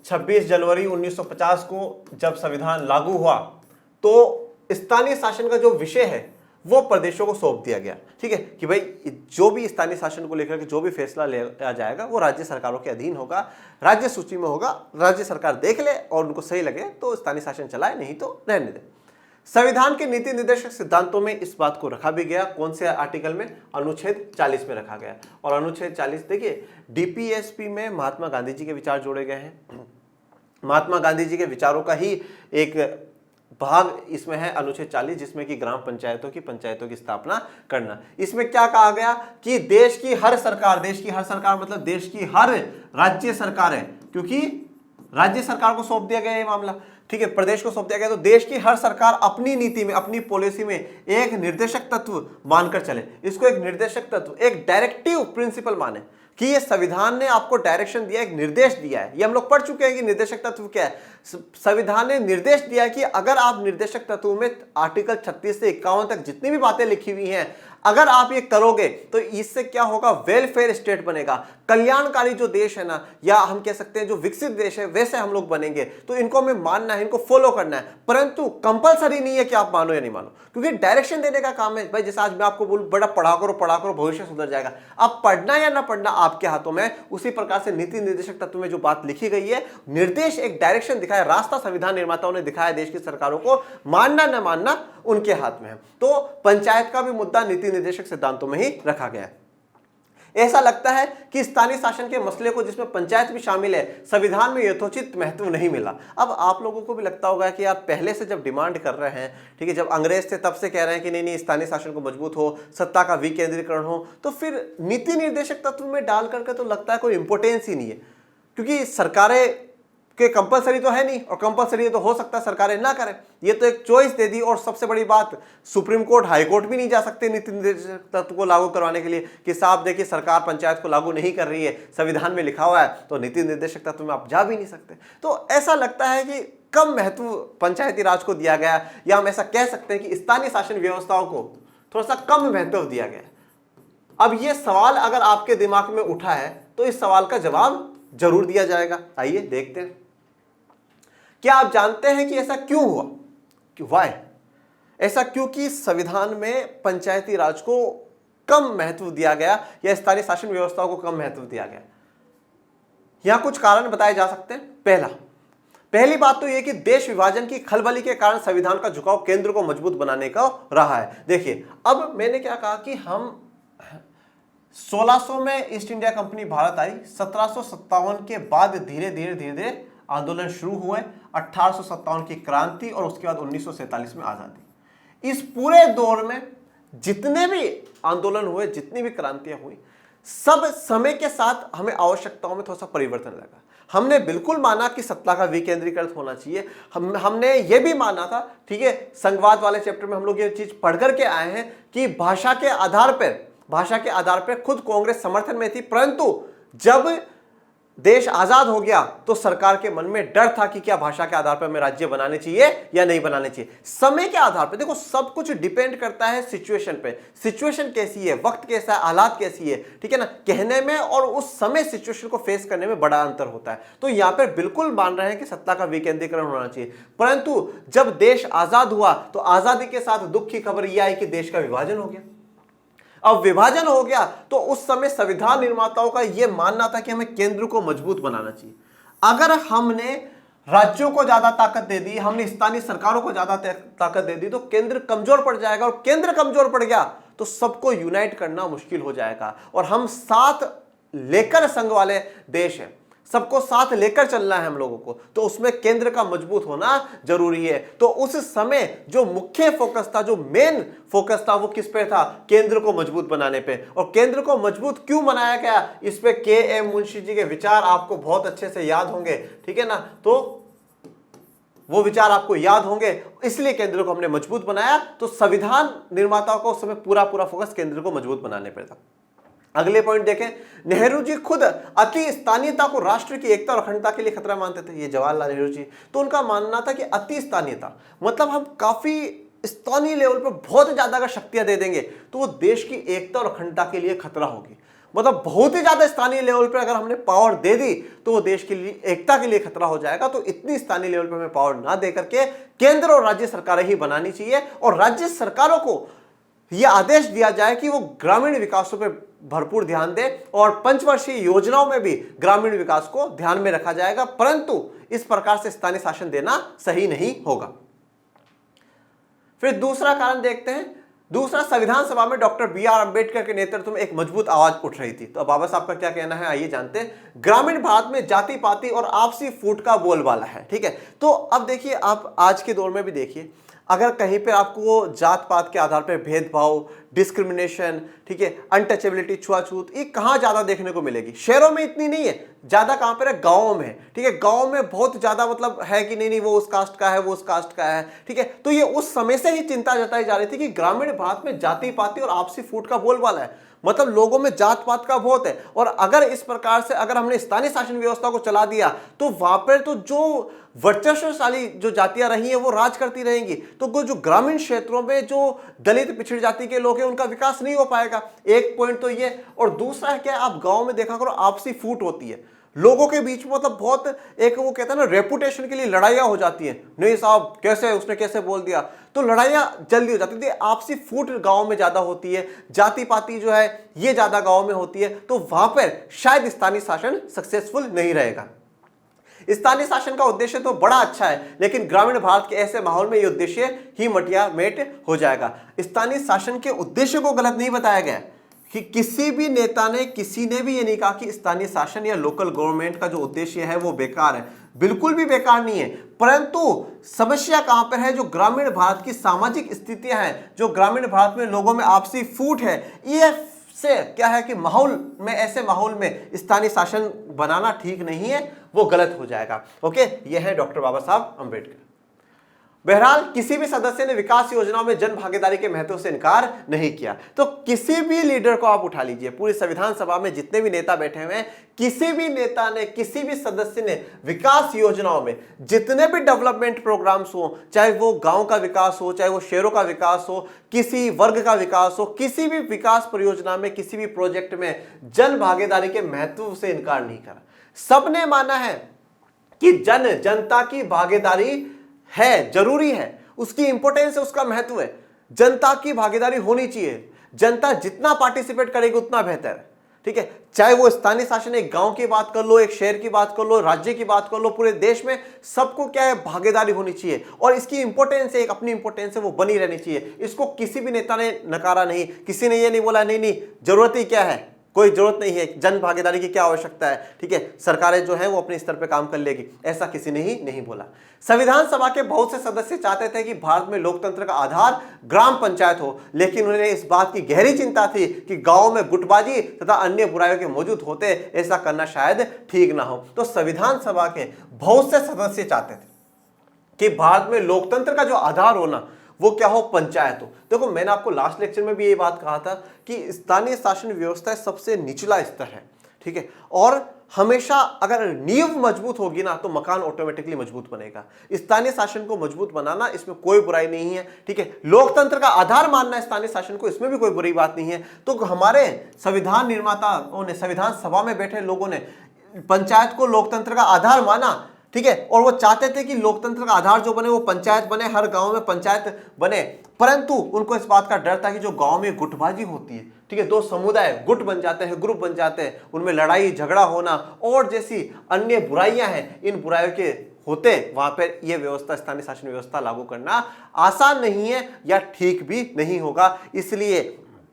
26 जनवरी 1950 को जब संविधान लागू हुआ, तो स्थानीय शासन का जो विषय है वो प्रदेशों को सौंप दिया गया। ठीक है कि भाई जो भी स्थानीय शासन को लेकर के जो भी फैसला लिया जाएगा वो राज्य सरकारों के अधीन होगा, राज्य सूची में होगा, राज्य सरकार देख ले और उनको सही लगे तो स्थानीय शासन चलाए, नहीं तो रहने दे। संविधान के नीति निर्देशक सिद्धांतों में इस बात को रखा भी गया। कौन से आर्टिकल में? अनुच्छेद 40 में रखा गया। और अनुच्छेद 40 देखिए, डीपीएसपी में महात्मा गांधी जी के विचार जोड़े गए हैं। महात्मा गांधी जी के विचारों का ही एक भाग इसमें है अनुच्छेद 40, जिसमें कि ग्राम पंचायतों की स्थापना करना। इसमें क्या कहा गया कि देश की हर सरकार मतलब देश की हर राज्य सरकार है, क्योंकि राज्य सरकार को सौंप दिया गया ये मामला। ठीक है, प्रदेश को सौंप दिया गया, तो देश की हर सरकार अपनी नीति में, अपनी पॉलिसी में एक निर्देशक तत्व मानकर चले। इसको एक निर्देशक तत्व, एक डायरेक्टिव प्रिंसिपल माने कि ये संविधान ने आपको डायरेक्शन दिया, एक निर्देश दिया है। ये हम लोग पढ़ चुके हैं कि निर्देशक तत्व क्या है। संविधान ने निर्देश दिया कि अगर आप निर्देशक तत्व में आर्टिकल 36 से 51 तक जितनी भी बातें लिखी हुई हैं, अगर आप ये करोगे तो इससे क्या होगा? वेलफेयर स्टेट बनेगा, कल्याणकारी जो देश है ना, या हम कह सकते हैं जो विकसित देश है, वैसे हम लोग बनेंगे। तो इनको हमें मानना है, इनको फॉलो करना है, परंतु कंपलसरी नहीं है कि आप मानो या नहीं मानो, क्योंकि डायरेक्शन देने का काम है। भाई जैसे आज मैं आपको बोलूं बड़ा पढ़ा करो भविष्य सुधर जाएगा, अब पढ़ना या ना पढ़ना आपके हाथों में। उसी प्रकार से नीति निर्देशक तत्व में जो बात लिखी गई है, निर्देश एक डायरेक्शन दिखाया, रास्ता संविधान निर्माताओं ने दिखाया देश की सरकारों को, मानना न मानना उनके हाथ में है। तो पंचायत का भी मुद्दा नीति निर्देशक सिद्धांतों में ही रखा गया है। ऐसा लगता है कि स्थानीय शासन के मसले को, जिसमें पंचायत भी शामिल है, संविधान में यथोचित महत्व नहीं मिला। अब आप लोगों को भी लगता होगा कि आप पहले से जब डिमांड कर रहे हैं, ठीक है, जब अंग्रेज थे तब से कह रहे हैं कि नहीं स्थानीय शासन को मजबूत हो, सत्ता का विकेंद्रीकरण हो, तो फिर नीति निर्देशक तत्व में डाल करके तो लगता है कोई इंपोर्टेंस ही नहीं है, क्योंकि सरकारें कि कंपलसरी तो है नहीं, और कंपलसरी तो हो सकता है सरकारें ना करें। ये तो एक चॉइस दे दी, और सबसे बड़ी बात, सुप्रीम कोर्ट, हाई कोर्ट भी नहीं जा सकते नीति निर्देशक तत्व को लागू करवाने के लिए कि साहब देखिए सरकार पंचायत को लागू नहीं कर रही है, संविधान में लिखा हुआ है, तो नीति निर्देशक तत्व में आप जा भी नहीं सकते। तो ऐसा लगता है कि कम महत्व पंचायती राज को दिया गया, या हम ऐसा कह सकते हैं कि स्थानीय शासन व्यवस्थाओं को थोड़ा सा कम महत्व दिया गया। अब ये सवाल अगर आपके दिमाग में उठा है तो इस सवाल का जवाब जरूर दिया जाएगा। आइए देखते हैं। क्या आप जानते हैं कि ऐसा क्यों हुआ? वाई? ऐसा क्योंकि संविधान में पंचायती राज को कम महत्व दिया गया, या स्थानीय शासन व्यवस्थाओं को कम महत्व दिया गया। यहां कुछ कारण बताए जा सकते हैं। पहली बात तो यह कि देश विभाजन की खलबली के कारण संविधान का झुकाव केंद्र को मजबूत बनाने का रहा है। देखिए, अब मैंने क्या कहा कि हम 1600 में ईस्ट इंडिया कंपनी भारत आई, 1757 के बाद धीरे धीरे आंदोलन शुरू हुए, 1857 की क्रांति, और उसके बाद 1947 में आजादी। इस पूरे दौर में जितने भी आंदोलन हुए, जितनी भी क्रांतियां हुई, सब समय के साथ हमें आवश्यकताओं में थोड़ा सा परिवर्तन लगा। हमने बिल्कुल माना कि सत्ता का विकेंद्रीकरण होना चाहिए। हमने ये भी माना था, ठीक है, संघवाद वाले चैप्टर में हम लोग ये चीज पढ़ करके आए हैं कि भाषा के आधार पर खुद कांग्रेस समर्थन में थी, परंतु जब देश आजाद हो गया तो सरकार के मन में डर था कि क्या भाषा के आधार पर हमें राज्य बनाने चाहिए या नहीं बनाने चाहिए। समय के आधार पर देखो, सब कुछ डिपेंड करता है सिचुएशन पे। सिचुएशन कैसी है, वक्त कैसा है, हालात कैसी है, ठीक है ना, कहने में और उस समय सिचुएशन को फेस करने में बड़ा अंतर होता है। तो यहां पर बिल्कुल मान रहे हैं कि सत्ता का विकेंद्रीकरण होना चाहिए, परंतु जब देश आजाद हुआ तो आजादी के साथ दुख की खबर यह आई कि देश का विभाजन हो गया। अब विभाजन हो गया तो उस समय संविधान निर्माताओं का यह मानना था कि हमें केंद्र को मजबूत बनाना चाहिए। अगर हमने राज्यों को ज्यादा ताकत दे दी, हमने स्थानीय सरकारों को ज्यादा ताकत दे दी, तो केंद्र कमजोर पड़ जाएगा, और केंद्र कमजोर पड़ गया तो सबको यूनाइट करना मुश्किल हो जाएगा। और हम साथ लेकर संघ वाले देश हैं, सबको साथ लेकर चलना है हम लोगों को, तो उसमें केंद्र का मजबूत होना जरूरी है। तो उस समय जो मुख्य फोकस था, जो मेन फोकस था, वो किस पे था? केंद्र को मजबूत बनाने पे। और केंद्र को मजबूत क्यों बनाया गया, इस पे के.एम. मुंशी जी के विचार आपको बहुत अच्छे से याद होंगे, ठीक है ना, तो वो विचार आपको याद होंगे, इसलिए केंद्र को हमने मजबूत बनाया। तो संविधान निर्माताओं को उस समय पूरा फोकस केंद्र को मजबूत बनाने पर था। अगले पॉइंट देखें, नेहरू जी खुद अति स्थानीयता को राष्ट्र की एकता और अखंडता के लिए खतरा मानते थे। ये जवाहरलाल नेहरू जी, तो उनका मानना था कि अति स्थानीयता मतलब हम काफी स्थानीय लेवल पर बहुत ज्यादा अगर शक्तियां दे देंगे तो वो देश की एकता और अखंडता के लिए खतरा होगी। मतलब बहुत ही ज्यादा स्थानीय लेवल पर अगर हमने पावर दे दी तो वो देश के लिए एकता के लिए खतरा हो जाएगा। तो इतनी स्थानीय लेवल पर हमें पावर ना दे करके केंद्र और राज्य सरकारें ही बनानी चाहिए, और राज्य सरकारों को यह आदेश दिया जाए कि वो ग्रामीण विकासों पर भरपूर ध्यान दे और पंचवर्षीय योजनाओं में भी ग्रामीण विकास को ध्यान में रखा जाएगा, परंतु इस प्रकार से स्थानीय शासन देना सही नहीं होगा। फिर दूसरा कारण देखते हैं। दूसरा, संविधान सभा में डॉक्टर बी.आर. अंबेडकर के नेतृत्व में एक मजबूत आवाज उठ रही थी। तो अब बाबा साहब का क्या कहना है, आइए जानते हैं। ग्रामीण भारत में जाति पाति और आपसी फूट का बोलबाला है। ठीक है, तो अब देखिए, आप आज के दौर में भी देखिए, अगर कहीं पे आपको जात पात के आधार पर भेदभाव, डिस्क्रिमिनेशन, ठीक है, अनटचेबिलिटी, छुआछूत, ये कहाँ ज्यादा देखने को मिलेगी? शहरों में इतनी नहीं है, ज्यादा कहाँ पर है? गाँव में। ठीक है, गाँव में बहुत ज्यादा मतलब है कि नहीं वो उस कास्ट का है, वो उस कास्ट का है। ठीक है, तो ये उस समय से ही चिंता जताई जा रही थी कि ग्रामीण भारत में जाति पाति और आपसी फूट का बोलबाला है, मतलब लोगों में जात पात का बहुत है। और अगर इस प्रकार से अगर हमने स्थानीय शासन व्यवस्था को चला दिया तो वहां पर तो जो वर्चस्वशाली जो जातियां रही हैं वो राज करती रहेंगी, तो जो ग्रामीण क्षेत्रों में जो दलित पिछड़ी जाति के लोग हैं उनका विकास नहीं हो पाएगा। एक पॉइंट तो ये। और दूसरा है क्या, आप गांव में देखा करो आपसी फूट होती है लोगों के बीच में, मतलब बहुत एक वो कहते हैं ना, रेपुटेशन के लिए लड़ाइयां हो जाती हैं। नहीं साहब कैसे, उसने कैसे बोल दिया, तो लड़ाइयां जल्दी हो जाती थी। आपसी फूट गांव में ज्यादा होती है, जाति पाति जो है ये ज्यादा गांव में होती है, तो वहां पर शायद स्थानीय शासन सक्सेसफुल नहीं रहेगा। स्थानीय शासन का उद्देश्य तो बड़ा अच्छा है, लेकिन ग्रामीण भारत के ऐसे माहौल में ये उद्देश्य ही मटिया मेट हो जाएगा। स्थानीय शासन के उद्देश्य को गलत नहीं बताया गया कि किसी भी नेता ने, किसी ने भी ये नहीं कहा कि स्थानीय शासन या लोकल गवर्नमेंट का जो उद्देश्य है वो बेकार है, बिल्कुल भी बेकार नहीं है। परंतु समस्या कहां पर है, जो ग्रामीण भारत की सामाजिक स्थितियां हैं, जो ग्रामीण भारत में लोगों में आपसी फूट है, ये से क्या है कि माहौल में, ऐसे माहौल में स्थानीय शासन बनाना ठीक नहीं है, वो गलत हो जाएगा। ओके, ये है डॉक्टर बाबा साहब अंबेडकर। बहरहाल किसी भी सदस्य ने विकास योजनाओं में जन भागीदारी के महत्व से इनकार नहीं किया। तो किसी भी लीडर को आप उठा लीजिए, पूरी संविधान सभा में जितने भी नेता बैठे हुए हैं, किसी भी नेता ने, किसी भी सदस्य ने विकास योजनाओं में जितने भी डेवलपमेंट प्रोग्राम्स हो, चाहे वो गांव का विकास हो, चाहे वो शहरों का विकास हो, किसी वर्ग का विकास हो, किसी भी विकास परियोजना में, किसी भी प्रोजेक्ट में जन भागीदारी के महत्व से इनकार नहीं करा। सबने माना है कि जनता की भागीदारी है, जरूरी है, उसकी इंपॉर्टेंस है, उसका महत्व है, जनता की भागीदारी होनी चाहिए, जनता जितना पार्टिसिपेट करेगी उतना बेहतर है। ठीक है, चाहे वो स्थानीय शासन, एक गांव की बात कर लो, एक शहर की बात कर लो, राज्य की बात कर लो, पूरे देश में सबको क्या है, भागीदारी होनी चाहिए, और इसकी इंपॉर्टेंस है, एक अपनी इंपॉर्टेंस है, वो बनी रहनी चाहिए। इसको किसी भी नेता ने नकारा नहीं, किसी ने ये नहीं बोला नहीं नहीं जरूरत ही क्या है, कोई जरूरत नहीं है, जन भागीदारी की क्या आवश्यकता है, ठीक है, सरकारें जो है वो अपने स्तर पे काम कर लेगी, ऐसा किसी ने ही नहीं बोला। संविधान सभा के बहुत से सदस्य चाहते थे कि भारत में लोकतंत्र का आधार ग्राम पंचायत हो, लेकिन उन्हें इस बात की गहरी चिंता थी कि गांव में गुटबाजी तथा अन्य बुराइयों के मौजूद होते ऐसा करना शायद ठीक ना हो। तो संविधान सभा के बहुत से सदस्य चाहते थे कि भारत में लोकतंत्र का जो आधार होना वो क्या हो, पंचायत हो। देखो, मैंने आपको लास्ट लेक्चर में भी ये बात कहा था कि स्थानीय शासन व्यवस्था सबसे निचला स्तर है, ठीक है, और हमेशा अगर नींव मजबूत होगी ना तो मकान ऑटोमेटिकली मजबूत बनेगा। स्थानीय शासन को मजबूत बनाना, इसमें कोई बुराई नहीं है, ठीक है, लोकतंत्र का आधार मानना स्थानीय शासन को, इसमें भी कोई बुरी बात नहीं है। तो हमारे संविधान निर्माताओं ने, संविधान सभा में बैठे लोगों ने पंचायत को लोकतंत्र का आधार माना, ठीक है, और वो चाहते थे कि लोकतंत्र का आधार जो बने वो पंचायत बने, हर गांव में पंचायत बने। परंतु उनको इस बात का डर था कि जो गांव में गुटबाजी होती है, ठीक है, दो समुदाय गुट बन जाते हैं, ग्रुप बन जाते हैं, उनमें लड़ाई झगड़ा होना और जैसी अन्य बुराइयां हैं, इन बुराइयों के होते वहां पर यह व्यवस्था, स्थानीय शासन व्यवस्था लागू करना आसान नहीं है या ठीक भी नहीं होगा। इसलिए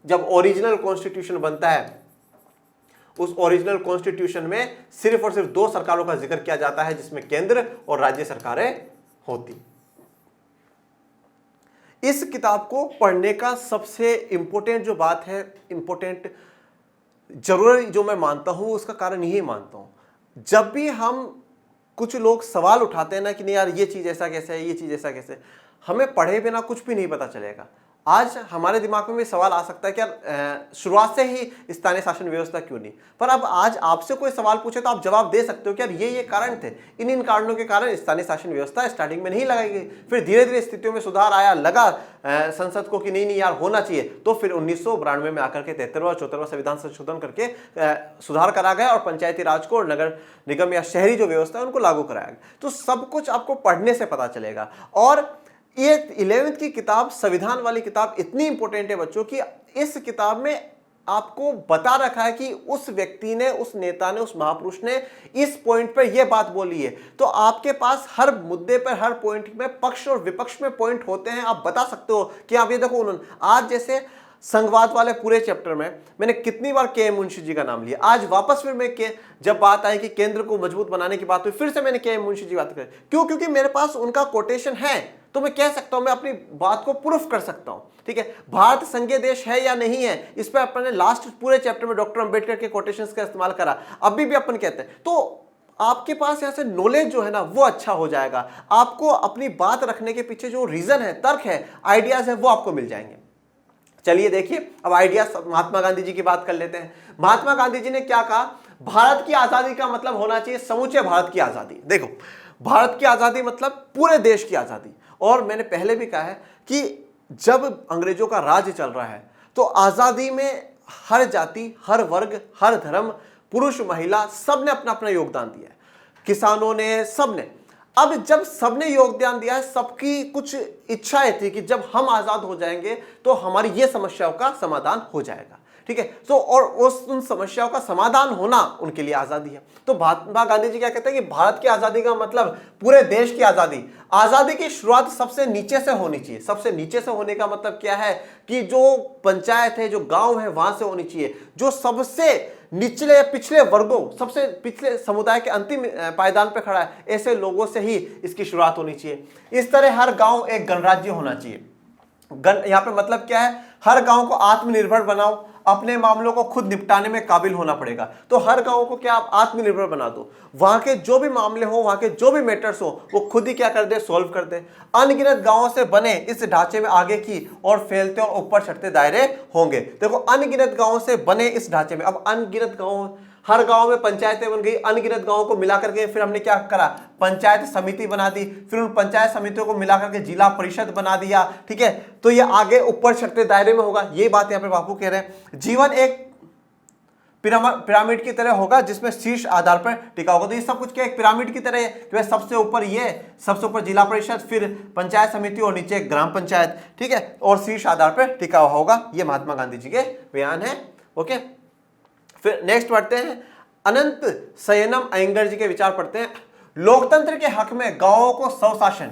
जब ओरिजिनल कॉन्स्टिट्यूशन बनता है, उस ओरिजिनल कॉन्स्टिट्यूशन में सिर्फ और सिर्फ दो सरकारों का जिक्र किया जाता है, जिसमें केंद्र और राज्य सरकारें होती। इस किताब को पढ़ने का सबसे इंपॉर्टेंट जो बात है, इंपॉर्टेंट जरूरी जो मैं मानता हूं, उसका कारण यही मानता हूं, जब भी हम कुछ लोग सवाल उठाते हैं ना कि नहीं यार ये चीज ऐसा कैसे है, ये चीज ऐसा कैसे, हमें पढ़े बिना कुछ भी नहीं पता चलेगा। आज हमारे दिमाग में भी सवाल आ सकता है कि यार शुरुआत से ही स्थानीय शासन व्यवस्था क्यों नहीं, पर अब आज आपसे कोई सवाल पूछे तो आप जवाब दे सकते हो कि यार ये कारण थे, इन कारणों के कारण स्थानीय शासन व्यवस्था स्टार्टिंग में नहीं लगाई गई, फिर धीरे धीरे स्थितियों में सुधार आया, लगा संसद को कि नहीं यार होना चाहिए, तो फिर 1992 में आकर के 73वां 74वां संविधान संशोधन करके सुधार करा गया और पंचायती राज को और नगर निगम या शहरी जो व्यवस्था है उनको लागू कराया गया। तो सब कुछ आपको पढ़ने से पता चलेगा। और ये 11th की किताब, संविधान वाली किताब इतनी इंपॉर्टेंट है बच्चों कि इस किताब में आपको बता रखा है कि उस व्यक्ति ने, उस नेता ने, उस महापुरुष ने इस पॉइंट पर यह बात बोली है। तो आपके पास हर मुद्दे पर, हर पॉइंट में पक्ष और विपक्ष में पॉइंट होते हैं। आप बता सकते हो कि आप ये देखो, उन्होंने आज जैसे संघवाद वाले पूरे चैप्टर में मैंने कितनी बार के एम मुंशी जी का नाम लिया, आज वापस फिर मैं जब बात आई कि केंद्र को मजबूत बनाने की बात हुई, फिर से मैंने के एम मुंशी जी बात करी। क्यों? क्योंकि मेरे पास उनका कोटेशन है, तो मैं कह सकता हूं, मैं अपनी बात को प्रूफ कर सकता हूं। ठीक है, भारत संघीय देश है या नहीं है, इस पर अपने लास्ट पूरे चैप्टर में डॉक्टर अंबेडकर के कोटेशंस का इस्तेमाल करा, अभी भी अपन कहते हैं। तो आपके पास यहां से नॉलेज जो है ना वो अच्छा हो जाएगा। आपको अपनी बात रखने के पीछे जो रीजन है, तर्क है, आइडियाज है, वो आपको मिल जाएंगे। चलिए देखिए, अब आइडियाज महात्मा गांधी जी की बात कर लेते हैं। महात्मा गांधी जी ने क्या कहा? भारत की आजादी का मतलब होना चाहिए समूचे भारत की आजादी। देखो, भारत की आजादी मतलब पूरे देश की आजादी। और मैंने पहले भी कहा है कि जब अंग्रेजों का राज्य चल रहा है तो आजादी में हर जाति, हर वर्ग, हर धर्म, पुरुष महिला सबने अपना अपना योगदान दिया है, किसानों ने, सबने। अब जब सबने योगदान दिया है, सबकी कुछ इच्छाएं थी कि जब हम आजाद हो जाएंगे तो हमारी ये समस्याओं का समाधान हो जाएगा। ठीक है, तो और उन समस्याओं का समाधान होना उनके लिए आजादी है। तो महात्मा गांधी जी क्या कहते हैं कि भारत की आजादी का मतलब पूरे देश की आजादी। आजादी की शुरुआत सबसे नीचे से होनी चाहिए। सबसे नीचे से होने का मतलब क्या है कि जो पंचायत है, जो गांव है, वहां से होनी चाहिए। जो सबसे निचले पिछले वर्गों, सबसे पिछले समुदाय के अंतिम पायदान पर खड़ा है, ऐसे लोगों से ही इसकी शुरुआत होनी चाहिए। इस तरह हर गांव एक गणराज्य होना चाहिए। यहां पे मतलब क्या है? हर गांव को आत्मनिर्भर बनाओ, अपने मामलों को खुद निपटाने में काबिल होना पड़ेगा। तो हर गांव को क्या आप आत्मनिर्भर बना दो, वहां के जो भी मामले हो, वहां के जो भी मैटर्स हो, वो खुद ही क्या कर दे, सोल्व कर दे। अनगिनत गांवों से बने इस ढांचे में आगे की और फैलते और ऊपर चढ़ते दायरे होंगे। देखो, अनगिनत गांवों से बने इस ढांचे में, अब अनगिनत गांव, हर गांव में पंचायतें बन गई, अनगिनत गांवों को मिलाकर के फिर हमने क्या करा, पंचायत समिति बना दी, फिर उन पंचायत समितियों को मिलाकर के जिला परिषद बना दिया। ठीक है, तो ये आगे ऊपर चढ़ते दायरे में होगा। ये बात यहाँ पे बापू कह रहे हैं। जीवन एक पिरामिड की तरह होगा जिसमें शीर्ष आधार पर टिका होगा। तो ये सब कुछ क्या एक पिरामिड की तरह है कि सबसे ऊपर ये, सबसे ऊपर जिला परिषद, फिर पंचायत समिति और नीचे ग्राम पंचायत। ठीक है, और शीर्ष आधार पर टिका हुआ होगा। ये महात्मा गांधी जी के बयान है। ओके, फिर नेक्स्ट पढ़ते हैं, अनंत शयनम अयंगर जी के विचार पढ़ते हैं। लोकतंत्र के हक में गांवों को स्वशासन,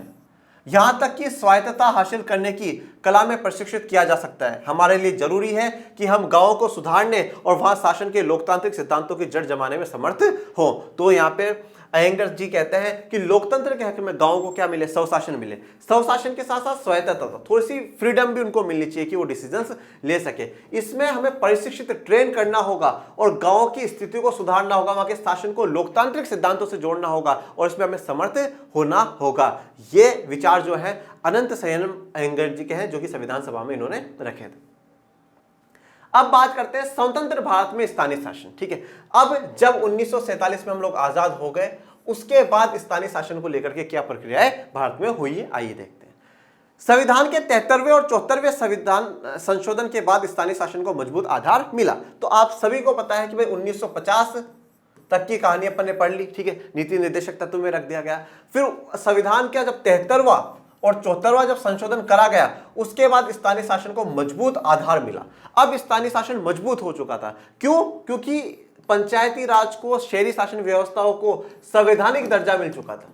यहां तक कि स्वायत्तता हासिल करने की कला में प्रशिक्षित किया जा सकता है। हमारे लिए जरूरी है कि हम गांवों को सुधारने और वहां शासन के लोकतांत्रिक सिद्धांतों की जड़ जमाने में समर्थ हो। तो यहाँ पे अयंगर जी कहते हैं कि लोकतंत्र के हक में गांवों को क्या मिले, स्वशासन मिले। स्वशासन के साथ साथ स्वायत्तता, थोड़ी सी फ्रीडम भी उनको मिलनी चाहिए कि वो डिसीजंस ले सके। इसमें हमें प्रशिक्षित ट्रेन करना होगा और गांव की स्थिति को सुधारना होगा, वहां के शासन को लोकतांत्रिक सिद्धांतों से जोड़ना होगा और इसमें हमें समर्थ होना होगा। ये विचार जो है अनंत शयनम अयंगर जी के हैं, जो कि संविधान सभा में इन्होंने रखे थे। अब बात करते हैं स्वतंत्र भारत में स्थानीय शासन। ठीक है, अब जब 1947 में हम लोग आजाद हो गए, उसके बाद स्थानीय शासन को लेकर के क्या प्रक्रियाएं भारत में हुई है, आइए देखते हैं। संविधान के 73वें और 74वें संविधान संशोधन के बाद स्थानीय शासन को मजबूत आधार मिला। तो आप सभी को पता है कि भाई 1950 तक की कहानी अपन ने पढ़ ली। ठीक है, नीति निर्देशक तत्व में रख दिया गया। फिर संविधान का जब 73वां और 74वां जब संशोधन करा गया, उसके बाद स्थानीय शासन को मजबूत आधार मिला। अब स्थानीय शासन मजबूत हो चुका था। क्यों? क्योंकि पंचायती राज को, शहरी शासन व्यवस्थाओं को संवैधानिक दर्जा मिल चुका था।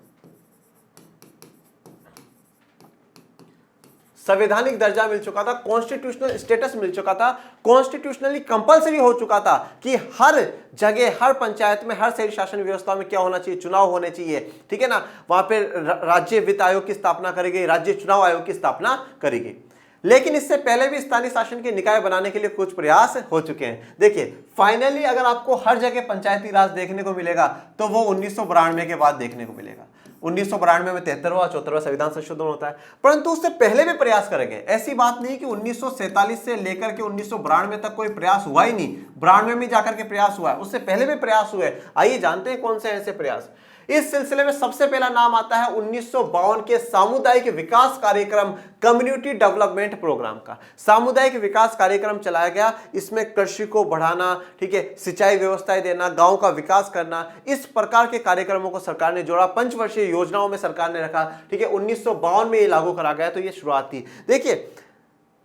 संवैधानिक दर्जा मिल चुका था, कॉन्स्टिट्यूशनल स्टेटस मिल चुका था, कॉन्स्टिट्यूशनली कंपलसरी हो चुका था कि हर जगह, हर पंचायत में, हर शहरी शासन व्यवस्था में क्या होना चाहिए, चुनाव होने चाहिए। ठीक है ना, वहां पे राज्य वित्त आयोग की स्थापना करेगी, राज्य चुनाव आयोग की स्थापना करेगी। लेकिन इससे पहले भी स्थानीय शासन के निकाय बनाने के लिए कुछ प्रयास हो चुके हैं। देखिए, फाइनली अगर आपको हर जगह पंचायती राज देखने को मिलेगा तो वो 1992 के बाद देखने को मिलेगा। 1992 में 73वां 74वां संविधान संशोधन होता है, परंतु उससे पहले भी प्रयास करे गए। ऐसी बात नहीं कि 1947 से लेकर के 1992 तक कोई प्रयास हुआ ही नहीं। 92 में जाकर के प्रयास हुआ है, उससे पहले भी प्रयास हुए। आइए जानते हैं कौन से ऐसे प्रयास। इस सिलसिले में सबसे पहला नाम आता है 1952 के सामुदायिक विकास कार्यक्रम कम्युनिटी डेवलपमेंट प्रोग्राम का। सामुदायिक विकास कार्यक्रम चलाया गया, इसमें कृषि को बढ़ाना, ठीक है, सिंचाई व्यवस्थाएं देना, गांव का विकास करना, इस प्रकार के कार्यक्रमों को सरकार ने जोड़ा, पंचवर्षीय योजनाओं में सरकार ने रखा, ठीक है। 1952 में ये लागू करा गया, तो ये शुरुआत थी। देखिए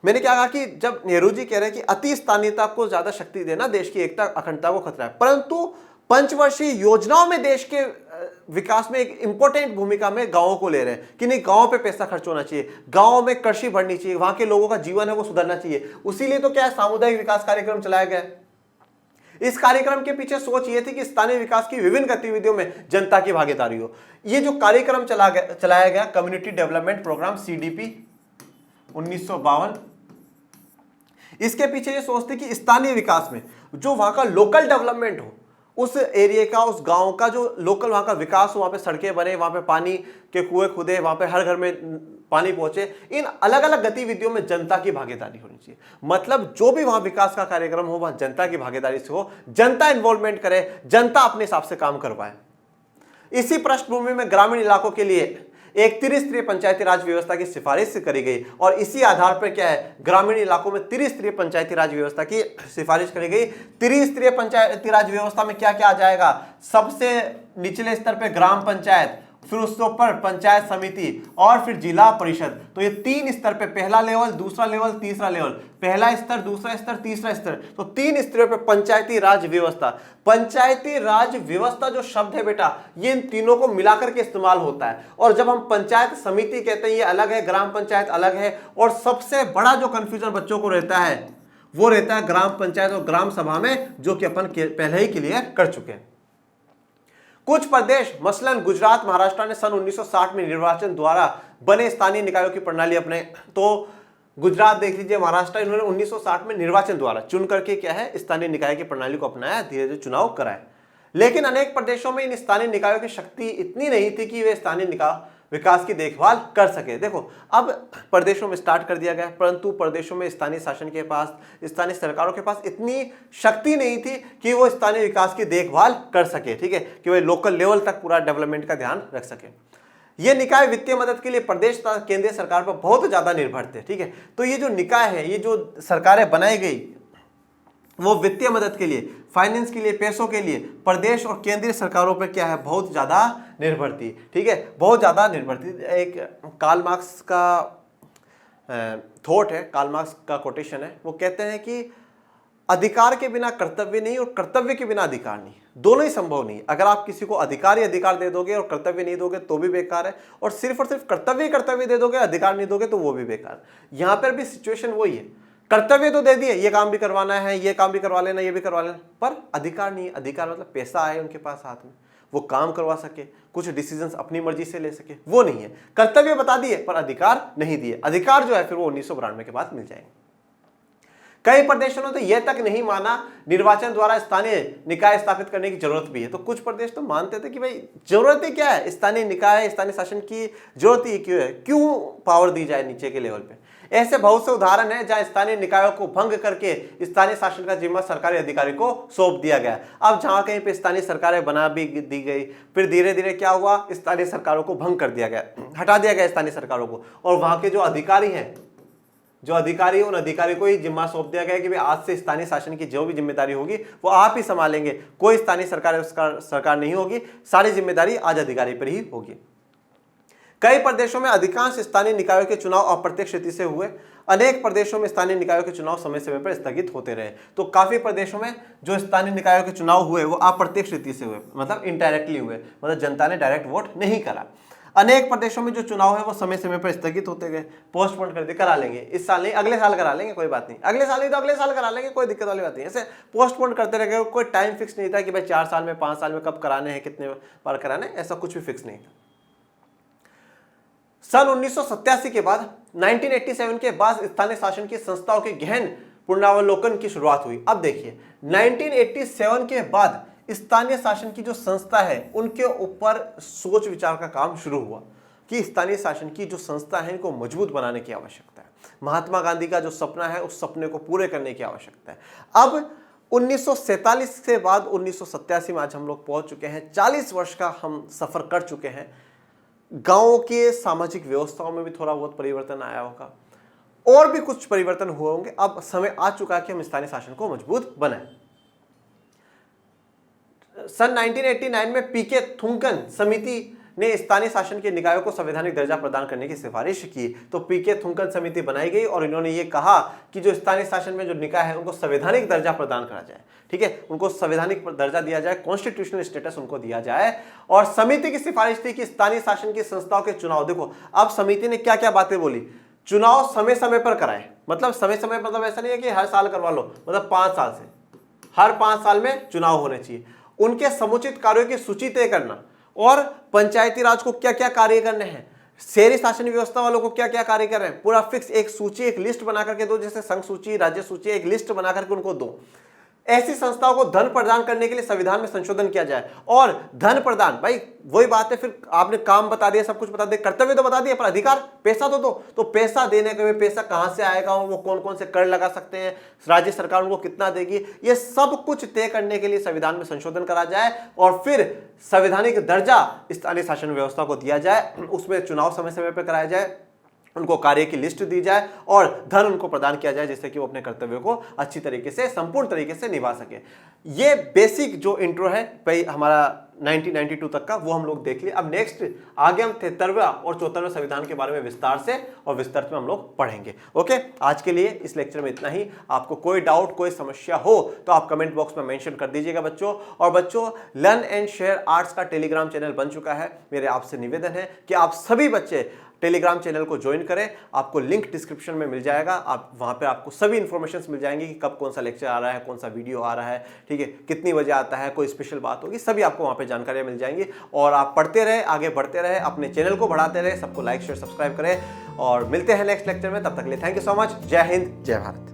मैंने क्या कहा कि जब नेहरू जी कह रहे हैं कि अति स्थानीयता को ज्यादा शक्ति देना देश की एकता अखंडता को खतरा है, परंतु पंचवर्षीय योजनाओं में देश के विकास में एक इंपॉर्टेंट भूमिका में गांवों को ले रहे हैं कि नहीं, गांवों पे पैसा खर्च होना चाहिए, गांवों में कृषि बढ़नी चाहिए, वहां के लोगों का जीवन है वो सुधरना चाहिए। उसीलिए तो क्या है, सामुदायिक विकास कार्यक्रम चलाया गया। इस कार्यक्रम के पीछे सोच ये थी कि स्थानीय विकास की विभिन्न गतिविधियों में जनता की भागीदारी हो। ये जो कार्यक्रम चलाया गया कम्युनिटी डेवलपमेंट प्रोग्राम CDP 1952, इसके पीछे ये सोच थी कि स्थानीय विकास में जो वहां का लोकल डेवलपमेंट हो, उस एरिया का, उस गांव का जो लोकल वहां का विकास हो, वहां पे सड़कें बने, वहां पे पानी के कुएं खुदे, वहां पे हर घर में पानी पहुंचे, इन अलग अलग गतिविधियों में जनता की भागीदारी होनी चाहिए। मतलब जो भी वहां विकास का कार्यक्रम हो वहां जनता की भागीदारी से हो, जनता इन्वॉल्वमेंट करे, जनता अपने हिसाब से काम करवाए। इसी पृष्ठभूमि में ग्रामीण इलाकों के लिए एक त्रिस्तरीय पंचायती राज व्यवस्था की सिफारिश करी गई और इसी आधार पर क्या है, ग्रामीण इलाकों में त्रिस्तरीय पंचायती राज व्यवस्था की सिफारिश करी गई। त्रिस्तरीय पंचायती राज व्यवस्था में क्या क्या आ जाएगा, सबसे निचले स्तर पे ग्राम पंचायत, फिर उसके ऊपर पंचायत समिति और फिर जिला परिषद। तो ये 3 स्तर पे, पहला लेवल, दूसरा लेवल, तीसरा लेवल, पहला स्तर, दूसरा स्तर, तीसरा स्तर, तो 3 स्तरों पे पंचायती राज व्यवस्था। पंचायती राज व्यवस्था जो शब्द है बेटा, ये इन तीनों को मिलाकर के इस्तेमाल होता है। और जब हम पंचायत समिति कहते हैं ये अलग है, ग्राम पंचायत अलग है। और सबसे बड़ा जो कंफ्यूजन बच्चों को रहता है वो रहता है ग्राम पंचायत और ग्राम सभा में, जो कि अपन पहले ही क्लियर कर चुके हैं। कुछ प्रदेश मसलन गुजरात, महाराष्ट्र ने सन 1960 में निर्वाचन द्वारा बने स्थानीय निकायों की प्रणाली अपने। तो गुजरात देख लीजिए, महाराष्ट्र, इन्होंने 1960 में निर्वाचन द्वारा चुन करके क्या है, स्थानीय निकाय की प्रणाली को अपनाया, धीरे धीरे चुनाव कराए। लेकिन अनेक प्रदेशों में इन स्थानीय निकायों की शक्ति इतनी नहीं थी कि वे स्थानीय निकाय विकास की देखभाल कर सके। देखो अब प्रदेशों में स्टार्ट कर दिया गया, परंतु प्रदेशों में स्थानीय शासन के पास, स्थानीय सरकारों के पास इतनी शक्ति नहीं थी कि वो स्थानीय विकास की देखभाल कर सके, ठीक है, कि वे लोकल लेवल तक पूरा डेवलपमेंट का ध्यान रख सके। ये निकाय वित्तीय मदद के लिए प्रदेश तथा केंद्रीय सरकार पर बहुत ज्यादा निर्भर थे, ठीक है। तो ये जो निकाय है, ये जो सरकारें बनाई गई, वो वित्तीय मदद के लिए, फाइनेंस के लिए, पैसों के लिए प्रदेश और केंद्रीय सरकारों पर क्या है, बहुत ज्यादा निर्भर थी, ठीक है, बहुत ज्यादा निर्भर थी। एक कार्ल मार्क्स का थॉट है, कार्ल मार्क्स का कोटेशन है, वो कहते हैं कि अधिकार के बिना कर्तव्य नहीं और कर्तव्य के बिना अधिकार नहीं, दोनों ही संभव नहीं। अगर आप किसी को अधिकार ही अधिकार दे दोगे और कर्तव्य नहीं दोगे तो भी बेकार है, और सिर्फ कर्तव्य दे दोगे, अधिकार नहीं दोगे तो वो भी बेकार। यहां पर भी सिचुएशन वही है, कर्तव्य तो दे दिए, ये काम भी करवाना है, ये काम भी करवा लेना, ये भी करवा लेना, पर अधिकार नहीं। अधिकार मतलब पैसा आए उनके पास हाथ में, वो काम करवा सके, कुछ डिसीजंस अपनी मर्जी से ले सके, वो नहीं है। कर्तव्य बता दिए पर अधिकार नहीं दिए। अधिकार जो है फिर वो 1992 के बाद मिल जाएंगे। कई प्रदेशों ने तो यह तक नहीं माना निर्वाचन द्वारा स्थानीय निकाय स्थापित करने की जरूरत भी है। तो कुछ प्रदेश तो मानते थे कि भाई जरूरत ही क्या है, स्थानीय निकाय, स्थानीय शासन की जरूरत ही क्यों है, क्यों पावर दी जाए नीचे के लेवल पे। ऐसे बहुत से उदाहरण हैं जहां स्थानीय निकायों को भंग करके स्थानीय शासन का जिम्मा सरकारी अधिकारी को सौंप दिया गया। अब जहां कहीं पे स्थानीय सरकारें बना भी दी गई, फिर धीरे धीरे क्या हुआ, स्थानीय सरकारों को भंग कर दिया गया, हटा दिया गया स्थानीय सरकारों को, और वहां के जो अधिकारी हैं, उन अधिकारी को ही जिम्मा सौंप दिया गया कि भाई आज से स्थानीय शासन की जो भी जिम्मेदारी होगी वो आप ही संभालेंगे, कोई स्थानीय सरकार नहीं होगी, सारी जिम्मेदारी आज अधिकारी पर ही होगी। कई प्रदेशों में अधिकांश स्थानीय निकायों के चुनाव अप्रत्यक्ष रीति से हुए। अनेक प्रदेशों में स्थानीय निकायों के चुनाव समय समय पर स्थगित होते रहे। तो काफी प्रदेशों में जो स्थानीय निकायों के चुनाव हुए वो अप्रत्यक्ष रीति से हुए, मतलब इनडायरेक्टली हुए, मतलब जनता ने डायरेक्ट वोट नहीं करा। अनेक प्रदेशों में जो चुनाव है वो समय समय पर स्थगित होते गए, पोस्टपोन कर दिए, करा लेंगे, इस साल नहीं अगले साल करा लेंगे, कोई बात नहीं, अगले साल नहीं तो अगले साल करा लेंगे, कोई दिक्कत वाली बात नहीं। ऐसे पोस्टपोन करते रह गए, कोई टाइम फिक्स नहीं था कि भाई 4 साल में, 5 साल में कब कराने हैं, कितने बार कराने, ऐसा कुछ भी फिक्स नहीं था। सन 1987 के बाद 1987 के बाद स्थानीय शासन की संस्थाओं के गहन पुनरावलोकन की शुरुआत हुई। अब देखिए 1987 के बाद स्थानीय शासन की जो संस्था है उनके ऊपर सोच विचार का काम शुरू हुआ कि स्थानीय शासन की जो संस्था है इनको मजबूत बनाने की आवश्यकता है। महात्मा गांधी का जो सपना है उस सपने को पूरे करने की आवश्यकता है। अब 1947 से बाद 1987 में आज हम लोग पहुंच चुके हैं। 40 वर्ष का हम सफर कर चुके हैं। गांवों के सामाजिक व्यवस्थाओं में भी थोड़ा बहुत परिवर्तन आया होगा और भी कुछ परिवर्तन हुए होंगे। अब समय आ चुका है कि हम स्थानीय शासन को मजबूत बनाएं। सन 1989 में पीके थुंकन समिति ने स्थानीय शासन के निकायों को संवैधानिक दर्जा प्रदान करने की सिफारिश की। तो पीके थुंकन समिति बनाई गई और इन्होंने ये कहा कि जो स्थानीय शासन में जो निकाय है उनको संवैधानिक दर्जा प्रदान करा जाए। ठीक है, उनको संवैधानिक दर्जा दिया जाए, कॉन्स्टिट्यूशनल स्टेटस उनको दिया जाए। और समिति की सिफारिश थी कि स्थानीय शासन की संस्थाओं के चुनाव, देखो अब समिति ने क्या क्या बातें बोली, चुनाव समय समय पर कराए। मतलब समय समय मतलब ऐसा नहीं है कि हर साल करवा लो, मतलब 5 साल से हर 5 साल में चुनाव होने चाहिए। उनके समुचित कार्यों की सूची तय करना और पंचायती राज को क्या क्या कार्य करने हैं, शहरी शासन व्यवस्था वालों को क्या क्या कार्य कर रहे हैं, पूरा फिक्स एक सूची, एक लिस्ट बना करके दो। जैसे संघ सूची, राज्य सूची, एक लिस्ट बना करके उनको दो। ऐसी संस्थाओं को धन प्रदान करने के लिए संविधान में संशोधन किया जाए। और धन प्रदान, भाई वही बात है, फिर आपने काम बता दिया, सब कुछ बता दिया, कर्तव्य तो बता दिया, पर अधिकार पैसा तो दो। तो पैसा देने के लिए पैसा कहां से आएगा, वो कौन कौन से कर लगा सकते हैं, राज्य सरकार उनको कितना देगी, ये सब कुछ तय करने के लिए संविधान में संशोधन करा जाए और फिर संवैधानिक दर्जा स्थानीय शासन व्यवस्था को दिया जाए। उसमें चुनाव समय समय पर कराया जाए, उनको कार्य की लिस्ट दी जाए और धन उनको प्रदान किया जाए जिससे कि वो अपने कर्तव्यों को अच्छी तरीके से, संपूर्ण तरीके से निभा सके। ये बेसिक जो इंट्रो है भाई हमारा 1992 तक का, वो हम लोग देख लिए। अब नेक्स्ट आगे हम 73वां और 74वें संविधान के बारे में विस्तार से और विस्तृत में हम लोग पढ़ेंगे। ओके, आज के लिए इस लेक्चर में इतना ही। आपको कोई डाउट, कोई समस्या हो तो आप कमेंट बॉक्स में मेंशन कर दीजिएगा बच्चों। और बच्चों, लर्न एंड शेयर आर्ट्स का टेलीग्राम चैनल बन चुका है। मेरे आपसे निवेदन है कि आप सभी बच्चे टेलीग्राम चैनल को ज्वाइन करें। आपको लिंक डिस्क्रिप्शन में मिल जाएगा। आप वहां पे आपको सभी इंफॉर्मेशंस मिल जाएंगी कि कब कौन सा लेक्चर आ रहा है, कौन सा वीडियो आ रहा है, ठीक है, कितनी बजे आता है, कोई स्पेशल बात होगी, सभी आपको वहां पे जानकारियां मिल जाएंगी। और आप पढ़ते रहे, आगे बढ़ते रहे, अपने चैनल को बढ़ाते रहे, सबको लाइक शेयर सब्सक्राइब करें और मिलते हैं नेक्स्ट लेक्चर में। तब तक के लिए थैंक यू सो मच। जय हिंद, जय भारत।